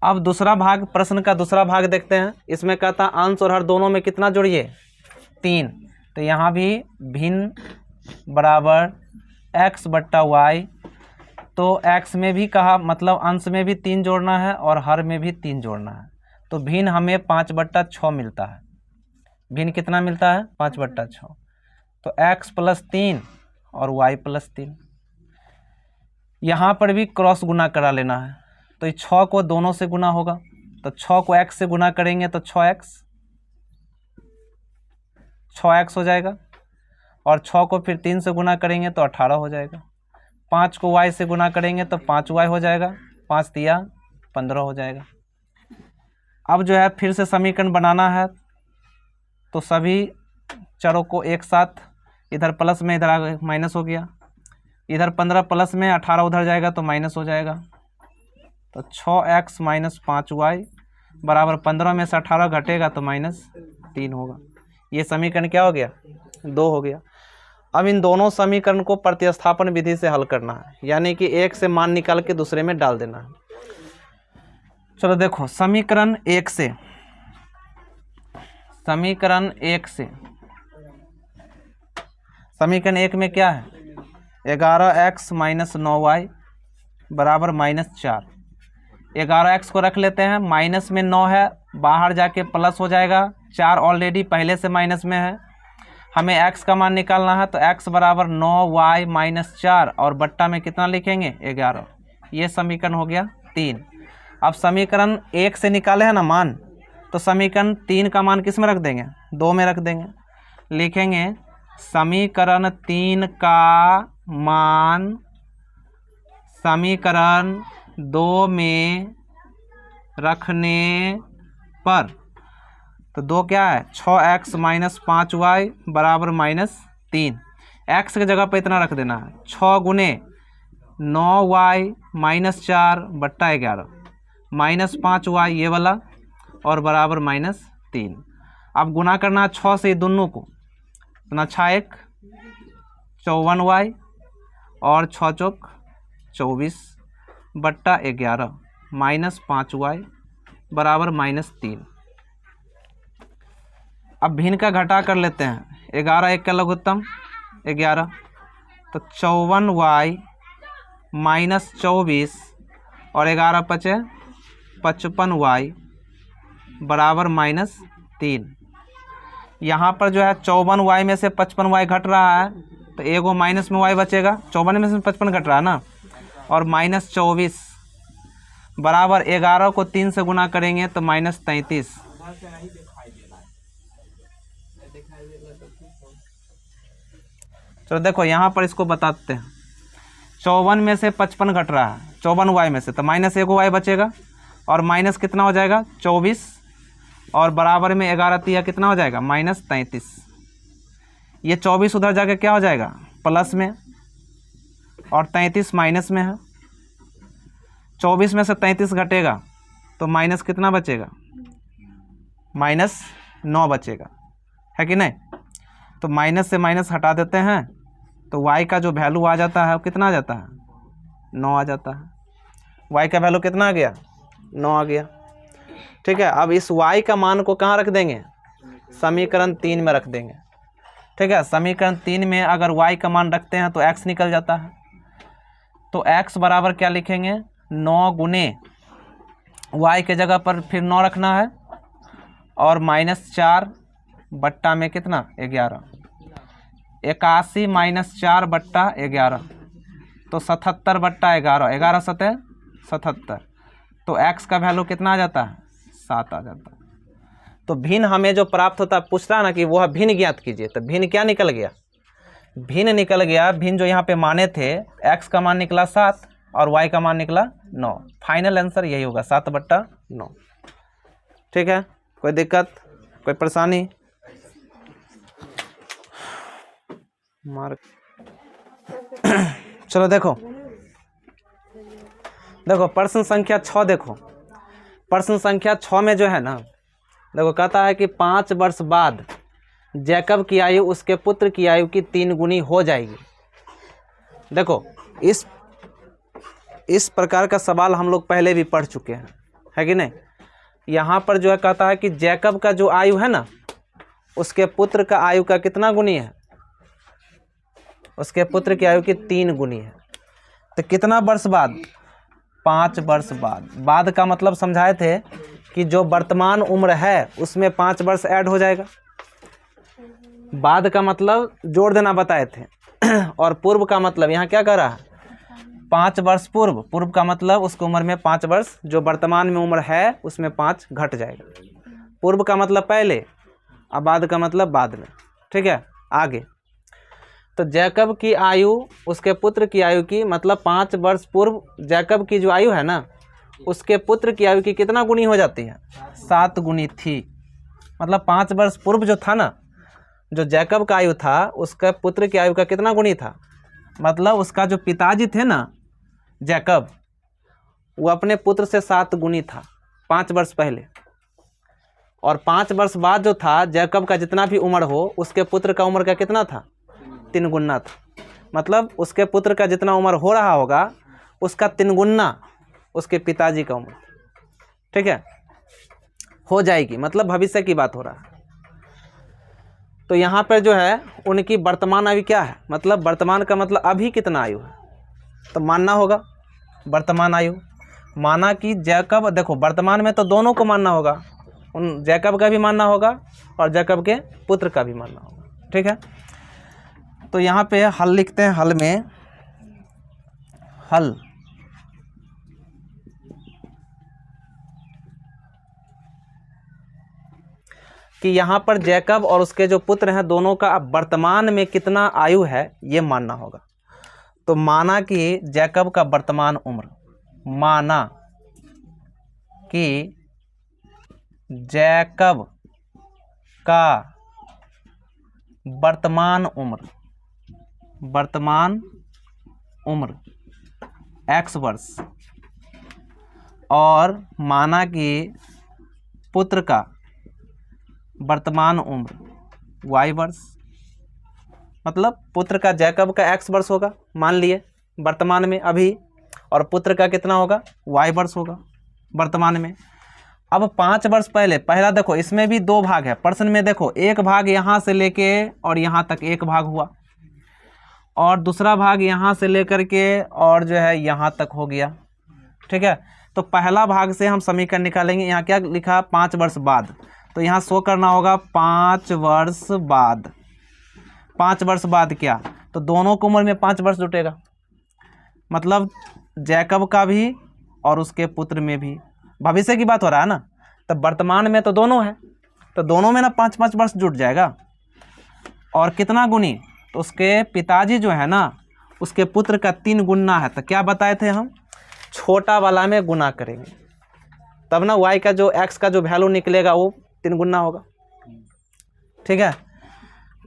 A: अब दूसरा भाग, प्रश्न का दूसरा भाग देखते हैं। इसमें कहता अंश और हर दोनों में कितना जोड़िए, 3। तो यहाँ भी भिन्न बराबर x/y, तो x में भी कहा मतलब अंश में भी 3 जोड़ना है और हर में भी 3 जोड़ना है। तो भिन्न हमें 5/6 मिलता है। भिन्न कितना मिलता है, 5/6। तो x + 3 और y + 3। यहाँ पर भी क्रॉस गुना करा लेना है, तो 6 को दोनों से गुना होगा, तो 6 को x से गुना करेंगे तो 6x हो जाएगा, और 6 को फिर 3 से गुना करेंगे तो 18 हो जाएगा। 5 को y से गुना करेंगे तो 5y हो जाएगा, 5 तिया 15 हो जाएगा। अब जो है फिर से समीकरण बनाना है, तो सभी चरों को एक साथ, इधर प्लस में इधर आ माइनस हो गया, इधर 15 प्लस में 18 उधर जाएगा तो माइनस हो जाएगा। तो 6x - 5y बराबर 15 में से 18 घटेगा तो -3 होगा। ये समीकरण क्या हो गया, 2 हो गया। अब इन दोनों समीकरण को प्रतिस्थापन विधि से हल करना है, यानी कि एक से मान निकाल के दूसरे में डाल देना है। चलो देखो समीकरण 1 से, समीकरण 1 में क्या है, 11x - 9y बराबर -4। 11x को रख लेते हैं, माइनस में 9 है, बाहर जाके प्लस हो जाएगा, 4 ऑलरेडी पहले से माइनस में है। हमें x का मान निकालना है, तो x बराबर 9y - 4 और बट्टा में कितना लिखेंगे, 11। ये समीकरण हो गया 3। अब समीकरण 1 से निकाले हैं ना मान, तो समीकरण 3 का मान किस में रख देंगे, 2 में रख देंगे। लिखेंगे समीकरण 3 का मान समीकरण 2 में रखने पर, तो 2 क्या है, 6x - 5y बराबर -3। x की जगह पे इतना रख देना है, 6 गुने 9y - 4 बट्टा 11 -5y ये वाला और बराबर -3। अब गुना करना है 6 से दोनों को, तो 6 54y और 6 चौक 24 बट्टा 11 -5y बराबर -3। अब भिन्न का घटा कर लेते हैं। 11 1 का लघुत्तम 11, तो 54y माइनस 24 और 11 बचे 55y बराबर -3। यहाँ पर जो है 54y में से 55y घट रहा है, तो एगो माइनस में y बचेगा। 54 में से 55 घट रहा है ना, और -24 बराबर 11 को 3 से गुना करेंगे तो -33। चलो देखो यहाँ पर इसको बताते हैं। 54 में से 55 घट रहा है, 54y में से, तो माइनस एगो y बचेगा और माइनस कितना हो जाएगा 24 और बराबर में 11 तिया कितना हो जाएगा -33। ये 24 उधर जाके क्या हो जाएगा प्लस में और 33 माइनस में है। 24 में से 33 घटेगा तो माइनस कितना बचेगा -9 बचेगा, है कि नहीं। तो माइनस से माइनस हटा देते हैं तो y का जो वैल्यू आ जाता है वो कितना आ जाता है 9 आ जाता है। y का वैल्यू कितना आ गया 9 आ गया। ठीक है, अब इस y का मान को कहाँ रख देंगे समीकरण 3 में रख देंगे। ठीक है, समीकरण 3 में अगर y का मान रखते हैं तो x निकल जाता है। तो x बराबर क्या लिखेंगे 9 गुने y के जगह पर फिर 9 रखना है और -4 बट्टा में कितना 11, 81 - 4 बट्टा 11 तो 77 बट्टा 11, 11 सतह 77। तो x का वैल्यू कितना आ जाता है 7 आ जाता है। तो भिन्न हमें जो प्राप्त होता है, पूछ रहा ना कि वह भिन्न ज्ञात कीजिए, तो भिन्न क्या निकल गया भिन्न निकल गया। भिन्न जो यहाँ पे माने थे x का मान निकला 7 और y का मान निकला 9। फाइनल आंसर यही होगा 7 बट्टा 9। ठीक है, कोई दिक्कत कोई परेशानी मार्क। चलो देखो प्रश्न संख्या 6 देखो। प्रश्न संख्या 6 में जो है ना, देखो कहता है कि 5 वर्ष बाद जैकब की आयु उसके पुत्र की आयु की 3 गुनी हो जाएगी। देखो इस प्रकार का सवाल हम लोग पहले भी पढ़ चुके हैं, है कि नहीं। यहाँ पर जो है कहता है कि जैकब का जो आयु है ना उसके पुत्र का आयु का कितना गुनी है, उसके पुत्र की आयु की 3 गुनी है। तो कितना वर्ष बाद 5 वर्ष बाद। बाद का मतलब समझाए थे कि जो वर्तमान उम्र है उसमें 5 वर्ष ऐड हो जाएगा। बाद का मतलब जोड़ देना बताए थे और पूर्व का मतलब यहाँ क्या कर रहा है 5 वर्ष पूर्व। पूर्व का मतलब उसकी उम्र में 5 वर्ष, जो वर्तमान में उम्र है उसमें 5 घट जाएगा। पूर्व का मतलब पहले और बाद का मतलब बाद में। ठीक है, आगे तो जैकब की आयु उसके पुत्र की आयु की मतलब 5 वर्ष पूर्व जैकब की जो आयु है ना उसके पुत्र की आयु की कितना गुनी हो जाती है 7 गुनी थी। मतलब 5 वर्ष पूर्व जो था ना, जो जैकब का आयु था उसके पुत्र की आयु का कितना गुनी था। मतलब उसका जो पिताजी थे ना जैकब, वो अपने पुत्र से 7 गुनी था 5 वर्ष पहले। और 5 वर्ष बाद जो था जैकब का जितना भी उम्र हो उसके पुत्र का उम्र का कितना था 3 गुना था। मतलब उसके पुत्र का जितना उम्र हो रहा होगा उसका 3 गुना उसके पिताजी का उम्र। ठीक है, हो जाएगी, मतलब भविष्य की बात हो रहा है। तो यहाँ पर जो है उनकी वर्तमान आयु क्या है, मतलब वर्तमान का मतलब अभी कितना आयु है, तो मानना होगा वर्तमान आयु। माना कि जैकब, देखो वर्तमान में तो दोनों को मानना होगा, उन जैकब का भी मानना होगा और जैकब के पुत्र का भी मानना होगा। ठीक है, तो यहाँ पे हल लिखते हैं। हल में हल कि यहाँ पर जैकब और उसके जो पुत्र हैं दोनों का अब वर्तमान में कितना आयु है ये मानना होगा। तो माना कि जैकब का वर्तमान उम्र, माना कि जैकब का वर्तमान उम्र x वर्ष और माना कि पुत्र का वर्तमान उम्र y वर्ष। मतलब पुत्र का जैकब का x वर्ष होगा मान लिए वर्तमान में अभी, और पुत्र का कितना होगा y वर्ष होगा वर्तमान में। अब 5 वर्ष पहले, पहला देखो इसमें भी 2 भाग है प्रश्न में, देखो एक भाग यहाँ से लेके और यहाँ तक एक भाग हुआ, और दूसरा भाग यहाँ से लेकर के और जो है यहाँ तक हो गया। ठीक है, तो पहला भाग से हम समीकरण निकालेंगे। यहाँ क्या लिखा, 5 वर्ष बाद, तो यहाँ शो करना होगा 5 वर्ष बाद। 5 वर्ष बाद क्या, तो दोनों की उम्र में 5 वर्ष जुटेगा, मतलब जैकब का भी और उसके पुत्र में भी। भविष्य की बात हो रहा है ना, तब वर्तमान में तो दोनों है, तो दोनों में ना 5-5 वर्ष जुट जाएगा। और कितना गुनी, तो उसके पिताजी जो है ना उसके पुत्र का 3 गुना है। तो क्या बताए थे हम, छोटा वाला में गुना करेंगे तब ना y का जो x का जो वैल्यू निकलेगा वो 3 गुना होगा। ठीक है,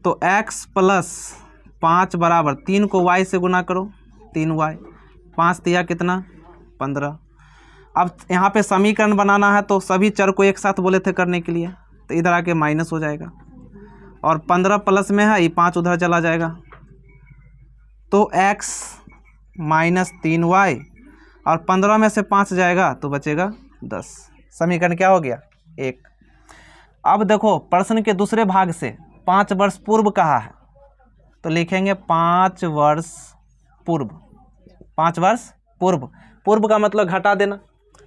A: तो x प्लस 5 बराबर 3 को y से गुना करो, 3y, 5 दिया कितना 15। अब यहाँ पे समीकरण बनाना है तो सभी चर को एक साथ बोले थे करने के लिए, तो इधर आके माइनस हो जाएगा, और 15 प्लस में है, ये 5 उधर चला जाएगा, तो x माइनस 3y, और 15 में से 5 जाएगा तो बचेगा 10। समीकरण क्या हो गया 1। अब देखो प्रश्न के दूसरे भाग से 5 वर्ष पूर्व कहा है, तो लिखेंगे 5 वर्ष पूर्व। 5 वर्ष पूर्व, पूर्व का मतलब घटा देना,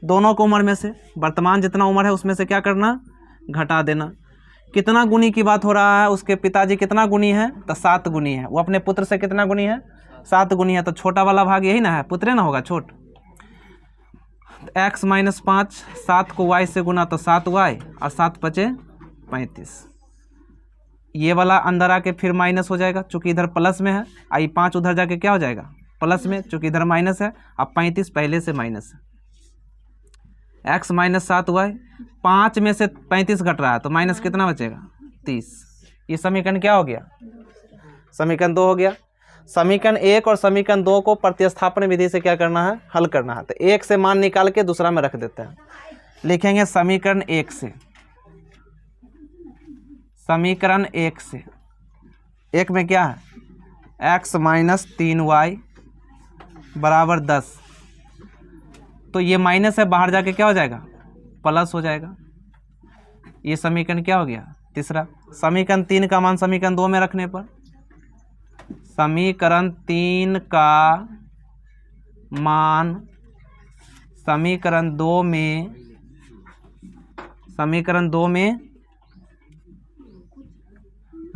A: दोनों की उम्र में से वर्तमान जितना उम्र है उसमें से क्या करना, घटा देना। कितना गुनी की बात हो रहा है, उसके पिताजी कितना गुनी है, तो 7 गुनी है। वो अपने पुत्र से कितना गुनी है, 7 गुनी है, तो छोटा वाला भाग यही ना है, पुत्र ना होगा छोट। x माइनस 5, 7 को y से गुना तो 7y, और 7 बचे 35। ये वाला अंदर आके फिर माइनस हो जाएगा चूँकि इधर प्लस में है, आई 5 उधर जाके क्या हो जाएगा प्लस में, चूँकि इधर माइनस है। अब 35 पहले से माइनस है, x माइनस 7y, 5 में से 35 घट रहा है तो माइनस कितना बचेगा 30। ये समीकरण क्या हो गया, समीकरण 2 हो गया। समीकरण 1 और समीकरण 2 को प्रतिस्थापन विधि से क्या करना है, हल करना है। तो 1 से मान निकाल के दूसरा में रख देते हैं, लिखेंगे समीकरण 1 से, समीकरण 1 से, 1 में क्या है x माइनस 3y बराबर 10, तो ये माइनस है, बाहर जाके क्या हो जाएगा प्लस हो जाएगा। ये समीकरण क्या हो गया तीसरा। समीकरण 3 का मान समीकरण 2 में रखने पर, समीकरण 3 का मान समीकरण 2 में, समीकरण 2 में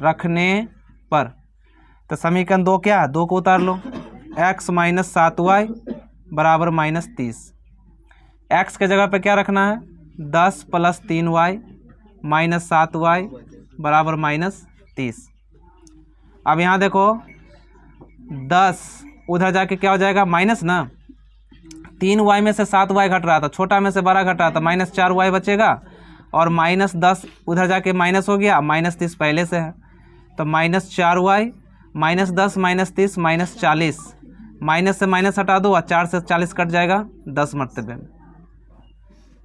A: रखने पर, तो समीकरण 2 क्या है, 2 को उतार लो, x माइनस 7y बराबर माइनस 30। x के जगह पे क्या रखना है, 10 प्लस 3y माइनस 7y बराबर माइनस 30। अब यहाँ देखो 10 उधर जाके क्या हो जाएगा माइनस ना, 3y में से 7y घट रहा था, छोटा में से बड़ा घट रहा था, माइनस 4y बचेगा, और माइनस 10 उधर जाके माइनस हो गया, माइनस 30 पहले से है, तो minus 4y minus 10 minus 30 minus 40, minus से माइनस हटा दो और 4 से 40 कट जाएगा 10 मरतबे में,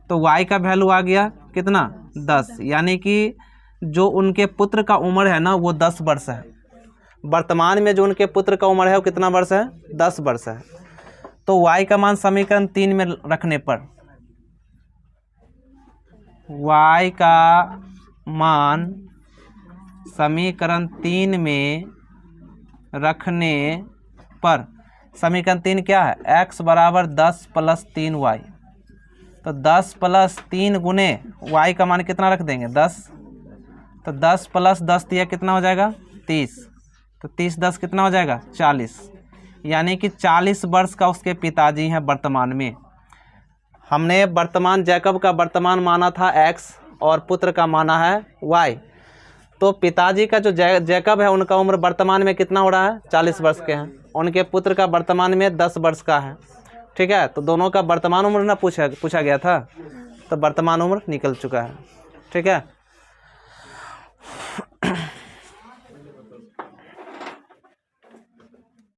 A: तो y का वैल्यू आ गया कितना 10। यानी कि जो उनके पुत्र का उम्र है ना वो 10 वर्ष है। वर्तमान में जो उनके पुत्र का उम्र है वो कितना वर्ष है, 10 वर्ष है। तो y का मान समीकरण 3 में रखने पर, y का मान समीकरण 3 में रखने पर, समीकरण 3 क्या है, x बराबर 10 प्लस 3y, तो 10 प्लस 3 गुने y का मान कितना रख देंगे 10, तो 10 प्लस 10 दिया कितना हो जाएगा 30, तो 30 10 कितना हो जाएगा 40। यानी कि 40 वर्ष का उसके पिताजी हैं वर्तमान में। हमने वर्तमान जैकब का वर्तमान माना था x और पुत्र का माना है y, तो पिताजी का जो जैकब है उनका उम्र वर्तमान में कितना हो रहा है 40 वर्ष के हैं, उनके पुत्र का वर्तमान में 10 वर्ष का है। ठीक है, तो दोनों का वर्तमान उम्र ना पूछा गया था, तो वर्तमान उम्र निकल चुका है। ठीक है।